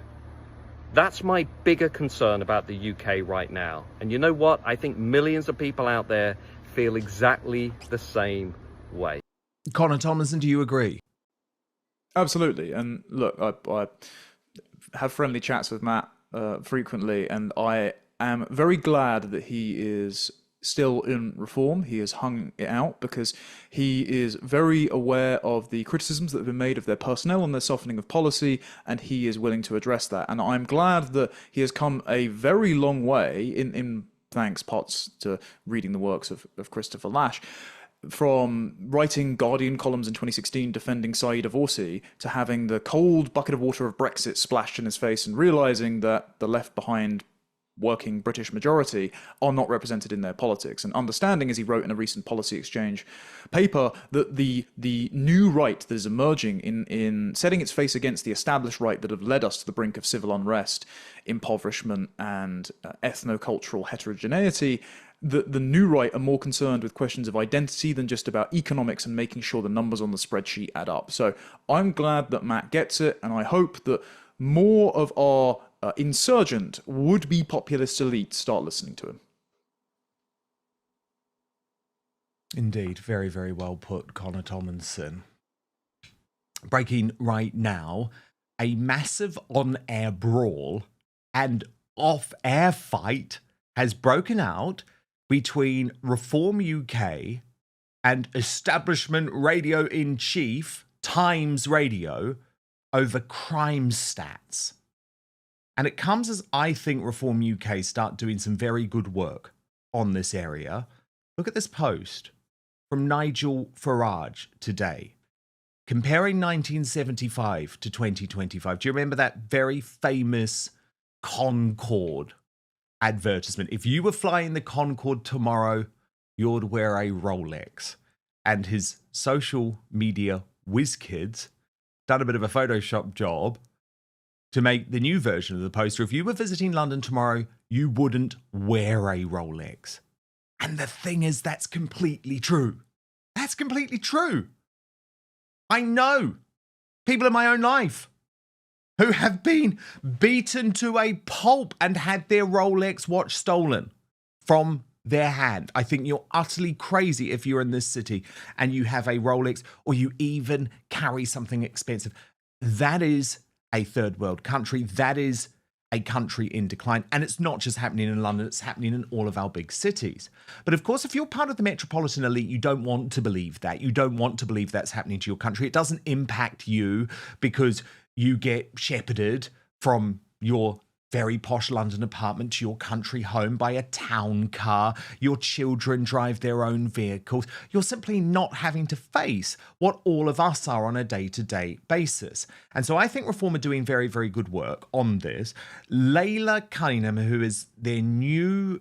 That's my bigger concern about the UK right now. And you know what? I think millions of people out there feel exactly the same way. Connor Tomlinson, do you agree? Absolutely. And look, I have friendly chats with Matt frequently, and I am very glad that he is still in reform. He has hung it out because he is very aware of the criticisms that have been made of their personnel and their softening of policy, and he is willing to address that. And I'm glad that he has come a very long way in thanks, Potts, to reading the works of Christopher Lash. From writing Guardian columns in 2016 defending Saeed Avorsi to having the cold bucket of water of Brexit splashed in his face and realising that the left behind working British majority are not represented in their politics, and understanding, as he wrote in a recent policy exchange paper, that the new right that is emerging in setting its face against the established right that have led us to the brink of civil unrest, impoverishment, and ethno-cultural heterogeneity, the new right are more concerned with questions of identity than just about economics and making sure the numbers on the spreadsheet add up. So I'm glad that Matt gets it, and I hope that more of our insurgent would-be populist elite start listening to him. Indeed, very, very well put, Connor Tomlinson. Breaking right now, a massive on-air brawl and off-air fight has broken out between Reform UK and establishment radio-in-chief, Times Radio, over crime stats. And it comes as I think Reform UK start doing some very good work on this area. Look at this post from Nigel Farage today, comparing 1975 to 2025. Do you remember that very famous Concorde advertisement? If you were flying the Concorde tomorrow, you'd wear a Rolex. And his social media whiz kids done a bit of a Photoshop job to make the new version of the poster. If you were visiting London tomorrow, you wouldn't wear a Rolex. And the thing is, that's completely true. That's completely true. I know people in my own life who have been beaten to a pulp and had their Rolex watch stolen from their hand. I think you're utterly crazy if you're in this city and you have a Rolex or you even carry something expensive. That is a third world country. That is a country in decline. And it's not just happening in London, it's happening in all of our big cities. But of course, if you're part of the metropolitan elite, you don't want to believe that. You don't want to believe that's happening to your country. It doesn't impact you because you get shepherded from your very posh London apartment to your country home by a town car. Your children drive their own vehicles. You're simply not having to face what all of us are on a day-to-day basis. And so I think Reform are doing very, very good work on this. Layla Cunningham, who is their new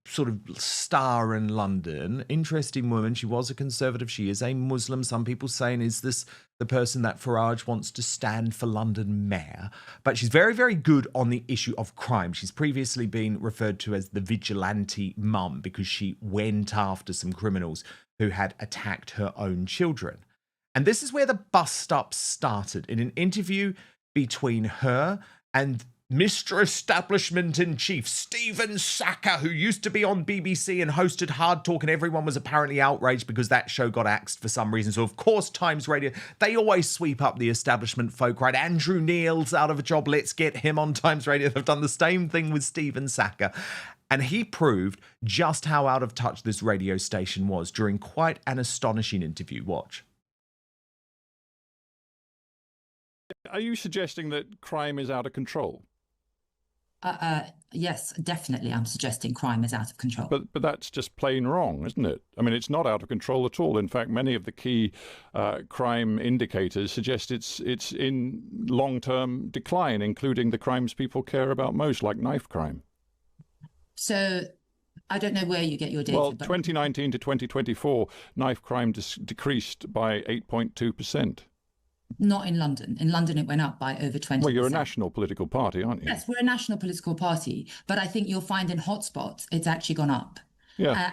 sort of star in London, interesting woman. She was a Conservative. She is a Muslim. Some people saying, is this the person that Farage wants to stand for London mayor? But she's very, very good on the issue of crime. She's previously been referred to as the vigilante mum because she went after some criminals who had attacked her own children. And this is where the bust-up started, in an interview between her and Mr. Establishment-in-Chief, Stephen Sackur, who used to be on BBC and hosted Hard Talk, and everyone was apparently outraged because that show got axed for some reason. So, of course, Times Radio, they always sweep up the establishment folk, right? Andrew Neil's out of a job. Let's get him on Times Radio. They've done the same thing with Stephen Sackur. And he proved just how out of touch this radio station was during quite an astonishing interview. Watch. Are you suggesting that crime is out of control? Yes, definitely. I'm suggesting crime is out of control. But that's just plain wrong, isn't it? I mean, it's not out of control at all. In fact, many of the key crime indicators suggest it's in long-term decline, including the crimes people care about most, like knife crime. So I don't know where you get your data. Well, 2019 to 2024, knife crime decreased by 8.2%. Not in London. In London, it went up by over 20%. Well, you're a national political party, aren't you? Yes, we're a national political party. But I think you'll find in hotspots, it's actually gone up. Yeah.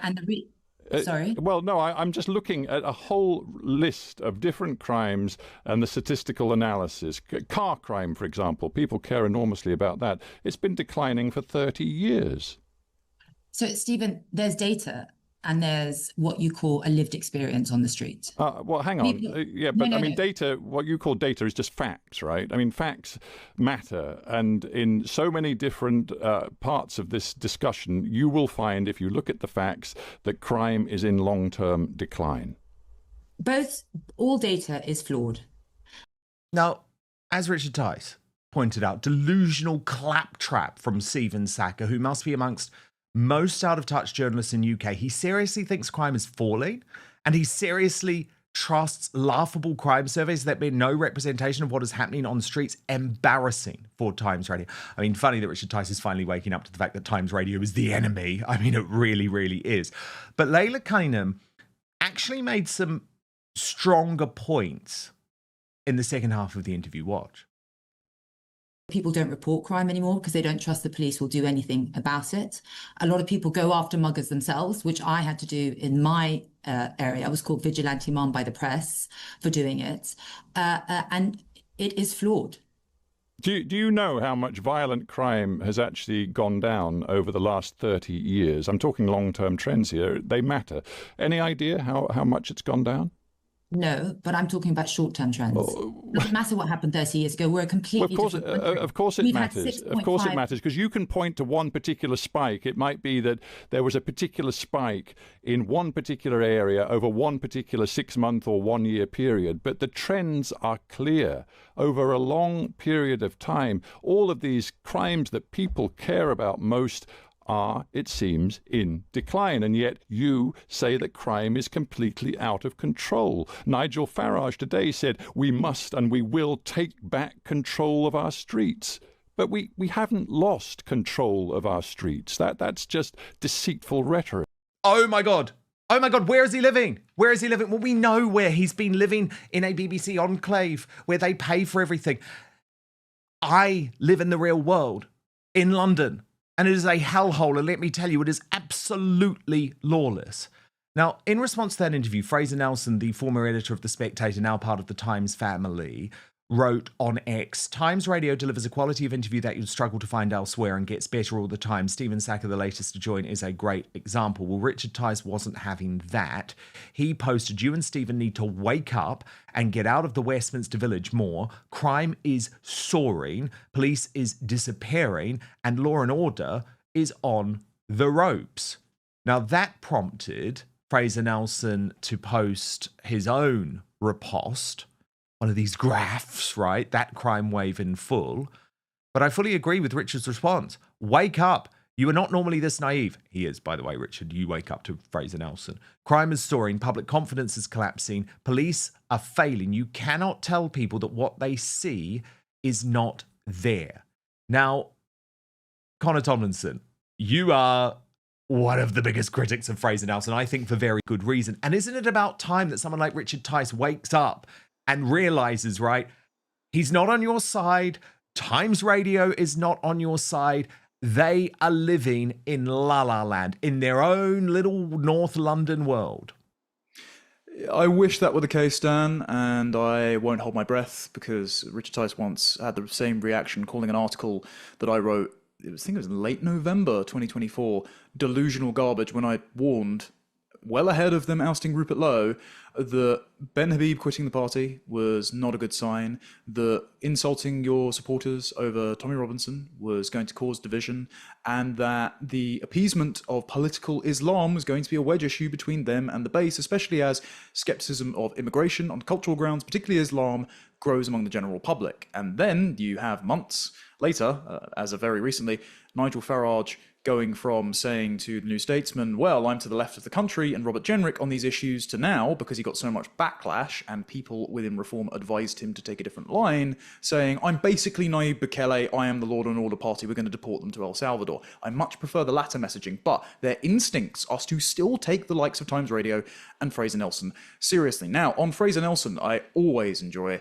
Sorry? Well, no, I'm just looking at a whole list of different crimes and the statistical analysis. Car crime, for example, people care enormously about that. It's been declining for 30 years. So, Stephen, there's data and there's what you call a lived experience on the street. Well, hang on. Data, what you call data is just facts, right? I mean, facts matter. And in so many different parts of this discussion, you will find, if you look at the facts, that crime is in long-term decline. All data is flawed. Now, as Richard Tice pointed out, delusional claptrap from Stephen Sackur, who must be amongst most out-of-touch journalists in UK. He seriously thinks crime is falling, and he seriously trusts laughable crime surveys that bear no representation of what is happening on the streets. Embarrassing for Times Radio. I mean, funny that Richard Tice is finally waking up to the fact that Times Radio is the enemy. I mean, it really, really is. But Layla Cunningham actually made some stronger points in the second half of the interview. Watch. People don't report crime anymore because they don't trust the police will do anything about it. A lot of people go after muggers themselves, which I had to do in my area. I was called vigilante mom by the press for doing it. And it is flawed. Do you know how much violent crime has actually gone down over the last 30 years? I'm talking long-term trends here. They matter. Any idea how much it's gone down? No, but I'm talking about short-term trends. It doesn't matter what happened 30 years ago. We're a completely different country. Of course it matters. Of course it matters, because you can point to one particular spike. It might be that there was a particular spike in one particular area over one particular 6-month or 1-year period, but the trends are clear over a long period of time. All of these crimes that people care about most are, it seems, in decline, and yet you say that crime is completely out of control. Nigel Farage today said we must and we will take back control of our streets. But we haven't lost control of our streets. That's just deceitful rhetoric. Oh my God, where is he living? Where is he living? Well, we know where he's been living, in a BBC enclave where they pay for everything. I live in the real world, in London. And it is a hellhole, and let me tell you, it is absolutely lawless. Now, in response to that interview, Fraser Nelson, the former editor of The Spectator, now part of the Times family, wrote on X, Times Radio delivers a quality of interview that you'd struggle to find elsewhere and gets better all the time. Stephen Sacker, the latest to join, is a great example. Well, Richard Tice wasn't having that. He posted, you and Stephen need to wake up and get out of the Westminster Village more. Crime is soaring, police is disappearing, and law and order is on the ropes. Now, that prompted Fraser Nelson to post his own riposte, one of these graphs, right? That crime wave in full. But I fully agree with Richard's response. Wake up. You are not normally this naive. He is, by the way, Richard. You wake up to Fraser Nelson. Crime is soaring. Public confidence is collapsing. Police are failing. You cannot tell people that what they see is not there. Now, Connor Tomlinson, you are one of the biggest critics of Fraser Nelson, I think for very good reason. And isn't it about time that someone like Richard Tice wakes up and realizes, right, he's not on your side. Times Radio is not on your side. They are living in La La Land, in their own little North London world. I wish that were the case, Dan, and I won't hold my breath, because Richard Tice once had the same reaction calling an article that I wrote, I think it was late November 2024, delusional garbage, when I warned, well ahead of them ousting Rupert Lowe, that Ben Habib quitting the party was not a good sign, that insulting your supporters over Tommy Robinson was going to cause division, and that the appeasement of political Islam was going to be a wedge issue between them and the base, especially as skepticism of immigration on cultural grounds, particularly Islam, grows among the general public. And then you have months later, as of very recently, Nigel Farage going from saying to the New Statesman, well, I'm to the left of the country, and Robert Jenrick on these issues, to now, because he got so much backlash and people within Reform advised him to take a different line, saying, I'm basically Nayib Bukele, I am the Law and Order Party, we're going to deport them to El Salvador. I much prefer the latter messaging, but their instincts are to still take the likes of Times Radio and Fraser Nelson seriously. Now, on Fraser Nelson, I always enjoy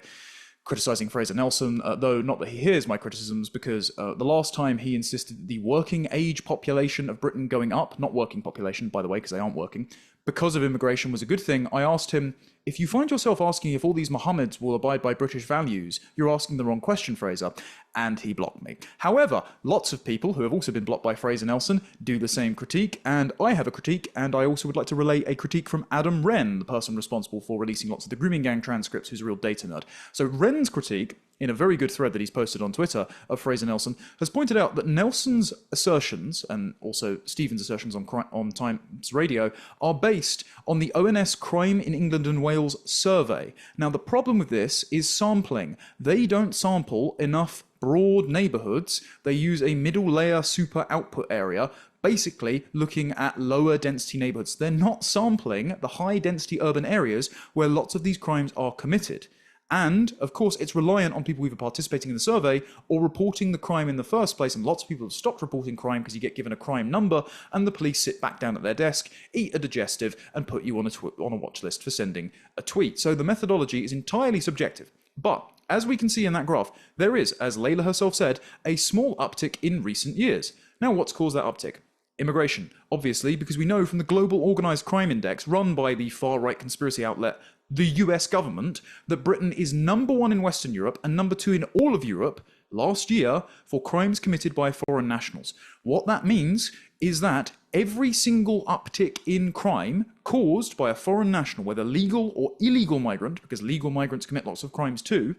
criticising Fraser Nelson, though not that he hears my criticisms, because the last time he insisted that the working age population of Britain going up, not working population, by the way, because they aren't working, because of immigration was a good thing, I asked him, if you find yourself asking if all these Mohammeds will abide by British values, you're asking the wrong question, Fraser. And he blocked me. However, lots of people who have also been blocked by Fraser Nelson do the same critique, and I have a critique, and I also would like to relay a critique from Adam Wren, the person responsible for releasing lots of the Grooming Gang transcripts, who's a real data nerd. So Wren's critique, in a very good thread that he's posted on Twitter of Fraser Nelson, has pointed out that Nelson's assertions, and also Stephen's assertions on Times Radio, are based on the ONS Crime in England and Wales survey. Now, the problem with this is sampling. They don't sample enough broad neighbourhoods. They use a middle layer super output area, basically looking at lower density neighborhoods. They're not sampling the high density urban areas where lots of these crimes are committed. And, of course, it's reliant on people either participating in the survey or reporting the crime in the first place. And lots of people have stopped reporting crime because you get given a crime number and the police sit back down at their desk, eat a digestive, and put you on a watch list for sending a tweet. So the methodology is entirely subjective. But, as we can see in that graph, there is, as Layla herself said, a small uptick in recent years. Now, what's caused that uptick? Immigration, obviously, because we know from the Global Organised Crime Index run by the far-right conspiracy outlet, the US government, that Britain is #1 in Western Europe and #2 in all of Europe last year for crimes committed by foreign nationals. What that means is that every single uptick in crime caused by a foreign national, whether legal or illegal migrant, because legal migrants commit lots of crimes too,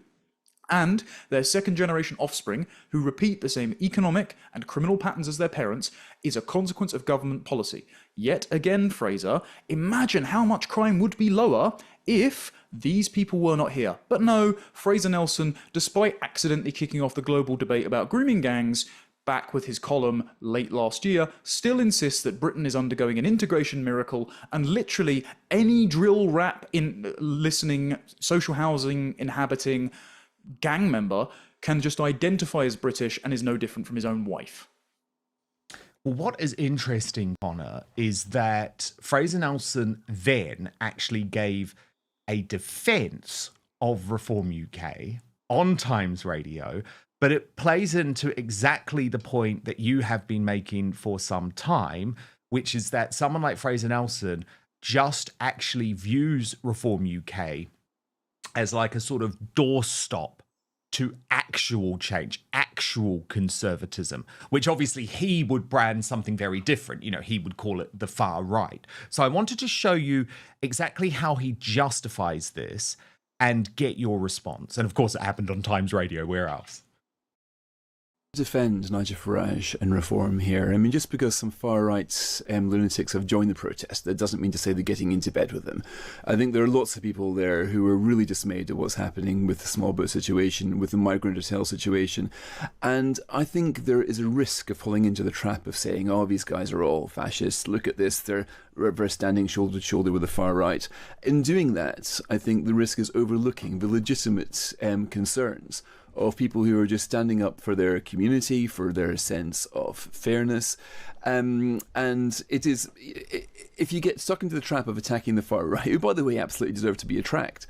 and their second-generation offspring who repeat the same economic and criminal patterns as their parents, is a consequence of government policy. Yet again, Fraser, imagine how much crime would be lower if these people were not here. But no, Fraser Nelson, despite accidentally kicking off the global debate about grooming gangs, back with his column late last year, still insists that Britain is undergoing an integration miracle, and literally any drill rap in listening, social housing inhabiting gang member can just identify as British and is no different from his own wife. Well, what is interesting, Connor, is that Fraser Nelson then actually gave a defence of Reform UK on Times Radio, but it plays into exactly the point that you have been making for some time, which is that someone like Fraser Nelson just actually views Reform UK as like a sort of doorstop to actual change, actual conservatism, which obviously he would brand something very different. You know, he would call it the far right. So I wanted to show you exactly how he justifies this and get your response. And of course, it happened on Times Radio. Where else? Defend Nigel Farage and Reform here. I mean, just because some far-right lunatics have joined the protest, that doesn't mean to say they're getting into bed with them. I think there are lots of people there who are really dismayed at what's happening with the small boat situation, with the migrant hotel situation, and I think there is a risk of falling into the trap of saying, oh, these guys are all fascists, look at this, they're standing shoulder to shoulder with the far right. In doing that, I think the risk is overlooking the legitimate concerns of people who are just standing up for their community, for their sense of fairness. And it is, if you get stuck into the trap of attacking the far right, who, by the way, absolutely deserve to be attacked,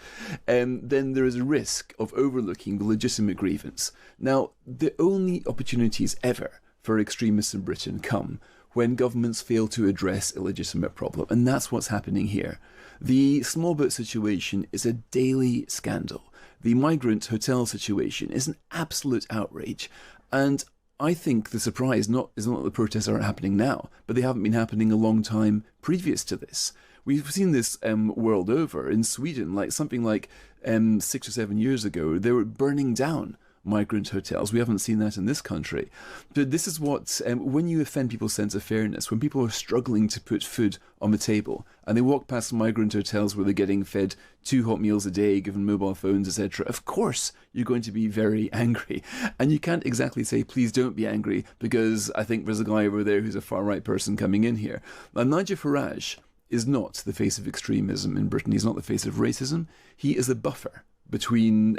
then there is a risk of overlooking the legitimate grievance. Now, the only opportunities ever for extremists in Britain come when governments fail to address a legitimate problem. And that's what's happening here. The small boat situation is a daily scandal. The migrant hotel situation is an absolute outrage. And I think the surprise is not that the protests aren't happening now, but they haven't been happening a long time previous to this. We've seen this world over. In Sweden, something like 6 or 7 years ago, they were burning down migrant hotels. We haven't seen that in this country. But this is what, when you offend people's sense of fairness, when people are struggling to put food on the table and they walk past migrant hotels where they're getting fed 2 hot meals a day, given mobile phones, etc., of course you're going to be very angry. And you can't exactly say, please don't be angry, because I think there's a guy over there who's a far-right person coming in here. Now, Nigel Farage is not the face of extremism in Britain. He's not the face of racism. He is a buffer between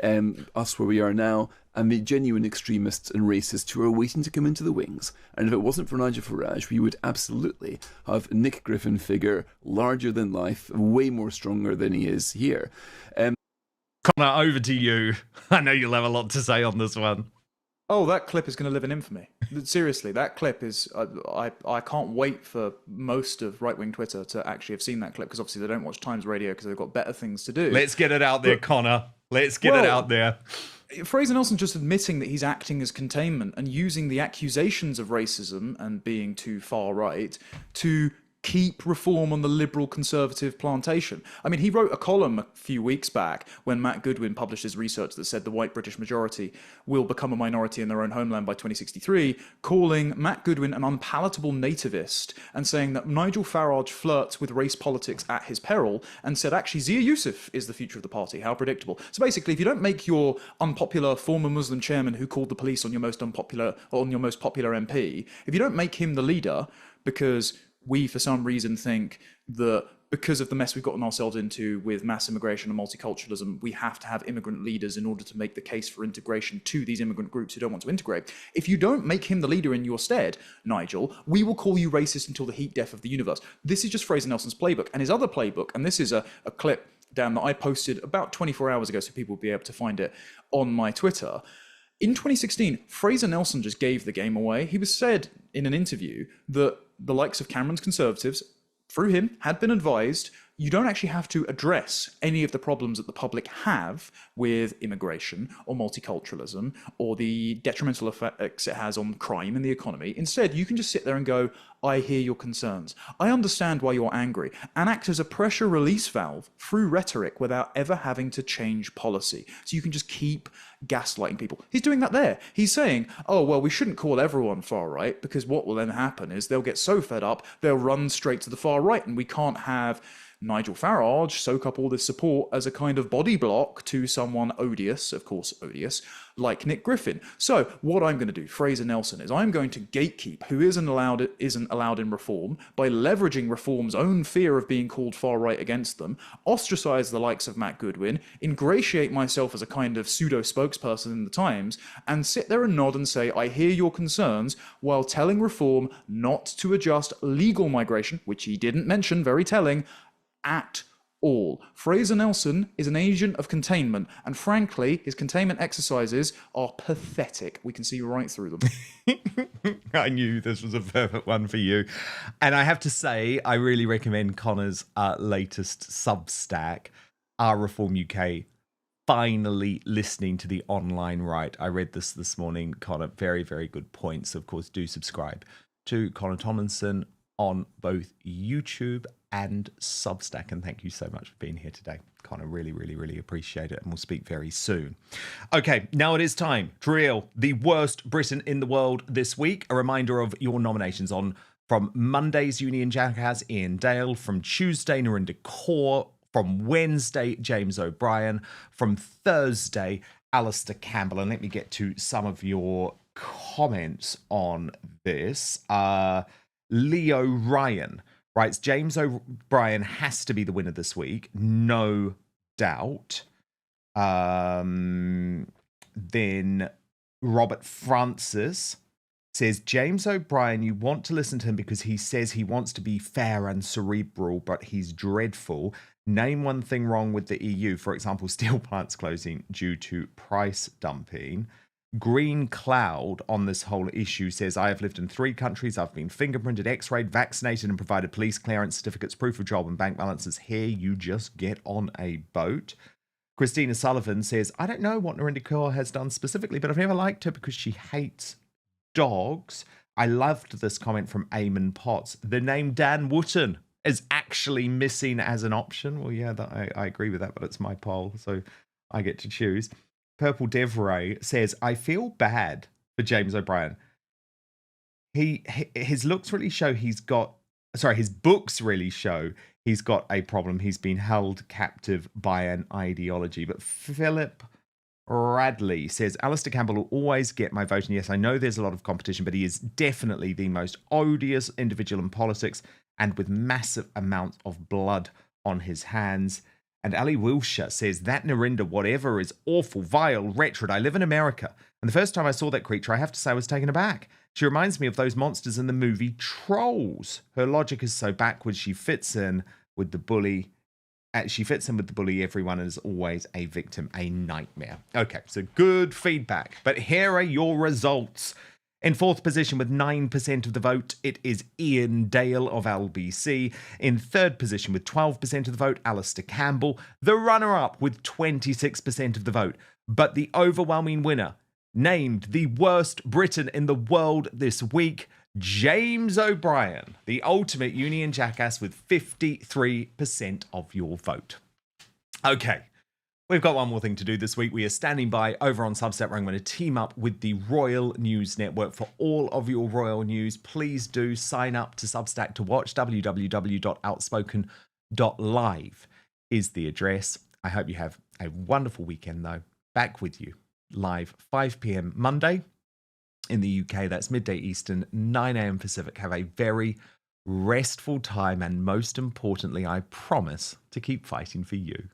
us where we are now and the genuine extremists and racists who are waiting to come into the wings. And if it wasn't for Nigel Farage, we would absolutely have a Nick Griffin figure, larger than life, way more stronger than he is here. Connor, over to you. I know you'll have a lot to say on this one. Oh, that clip is going to live in infamy. Seriously, that clip is... I can't wait for most of right-wing Twitter to actually have seen that clip, because obviously they don't watch Times Radio because they've got better things to do. Let's get it out there, Connor. Let's get it out there. Fraser Nelson just admitting that he's acting as containment and using the accusations of racism and being too far right to keep reform on the liberal conservative plantation. I mean, he wrote a column a few weeks back when Matt Goodwin published his research that said the white British majority will become a minority in their own homeland by 2063, calling Matt Goodwin an unpalatable nativist and saying that Nigel Farage flirts with race politics at his peril, and said actually Zia Yusuf is the future of the party. How predictable. So basically, if you don't make your unpopular former Muslim chairman who called the police on your most popular MP, if you don't make him the leader, because we, for some reason, think that because of the mess we've gotten ourselves into with mass immigration and multiculturalism, we have to have immigrant leaders in order to make the case for integration to these immigrant groups who don't want to integrate. If you don't make him the leader in your stead, Nigel, we will call you racist until the heat death of the universe. This is just Fraser Nelson's playbook. And his other playbook, and this is a clip, Dan, that I posted about 24 hours ago so people will be able to find it on my Twitter. In 2016, Fraser Nelson just gave the game away. He was said in an interview that the likes of Cameron's Conservatives, through him, had been advised you don't actually have to address any of the problems that the public have with immigration or multiculturalism or the detrimental effects it has on crime and the economy. Instead, you can just sit there and go, I hear your concerns. I understand why you're angry, and act as a pressure release valve through rhetoric without ever having to change policy. So you can just keep gaslighting people. He's doing that there. He's saying, oh, well, we shouldn't call everyone far right, because what will then happen is they'll get so fed up, they'll run straight to the far right, and we can't have Nigel Farage soak up all this support as a kind of body block to someone odious, of course odious, like Nick Griffin. So what I'm going to do, Fraser Nelson, is I'm going to gatekeep who isn't allowed in reform by leveraging reform's own fear of being called far right against them, ostracize the likes of Matt Goodwin, ingratiate myself as a kind of pseudo spokesperson in the Times, and sit there and nod and say, I hear your concerns, while telling reform not to adjust legal migration, which he didn't mention, very telling, at all. Fraser Nelson is an agent of containment, and frankly, his containment exercises are pathetic. We can see right through them. I knew this was a perfect one for you. And I have to say, I really recommend Connor's latest Substack, Our Reform UK, finally listening to the online right. I read this morning, Connor. Very, very good points. Of course, do subscribe to Connor Tomlinson on both YouTube and Substack. And thank you so much for being here today, Connor. Really, really, really appreciate it. And we'll speak very soon. Okay, now it is time to reveal the worst Briton in the world this week. A reminder of your nominations on from Monday's Union Jackass, Ian Dale. From Tuesday, Narinder Kaur. From Wednesday, James O'Brien. From Thursday, Alistair Campbell. And let me get to some of your comments on this. Leo Ryan writes, James O'Brien has to be the winner this week, no doubt. Then Robert Francis says, James O'Brien, you want to listen to him because he says he wants to be fair and cerebral, but he's dreadful. Name one thing wrong with the EU, for example, steel plants closing due to price dumping. Green Cloud on this whole issue says, I have lived in 3 countries. I've been fingerprinted, x-rayed, vaccinated, and provided police clearance certificates, proof of job, and bank balances. Here, you just get on a boat. Christina Sullivan says, I don't know what Narinder Kaur has done specifically, but I've never liked her because she hates dogs. I loved this comment from Eamon Potts. The name Dan Wootton is actually missing as an option. Well, yeah, I agree with that, but it's my poll, so I get to choose. Purple Devray says, I feel bad for James O'Brien. His looks really show his books really show he's got a problem. He's been held captive by an ideology. But Philip Radley says, Alistair Campbell will always get my vote. And yes, I know there's a lot of competition, but he is definitely the most odious individual in politics and with massive amounts of blood on his hands. And Ali Wilshire says, that Narinder, whatever, is awful, vile, wretched. I live in America. And the first time I saw that creature, I have to say I was taken aback. She reminds me of those monsters in the movie Trolls. Her logic is so backwards, she fits in with the bully. Everyone is always a victim, a nightmare. Okay, so good feedback. But here are your results. In 4th position with 9% of the vote, it is Ian Dale of LBC. In 3rd position with 12% of the vote, Alistair Campbell. The runner-up with 26% of the vote. But the overwhelming winner, named the worst Briton in the world this week, James O'Brien, the ultimate union jackass with 53% of your vote. Okay, we've got one more thing to do this week. We are standing by over on Substack where I'm going to team up with the Royal News Network for all of your royal news. Please do sign up to Substack to watch. www.outspoken.live is the address. I hope you have a wonderful weekend, though. Back with you live 5 p.m. Monday. In the UK, that's midday Eastern, 9 a.m. Pacific. Have a very restful time, and most importantly, I promise to keep fighting for you.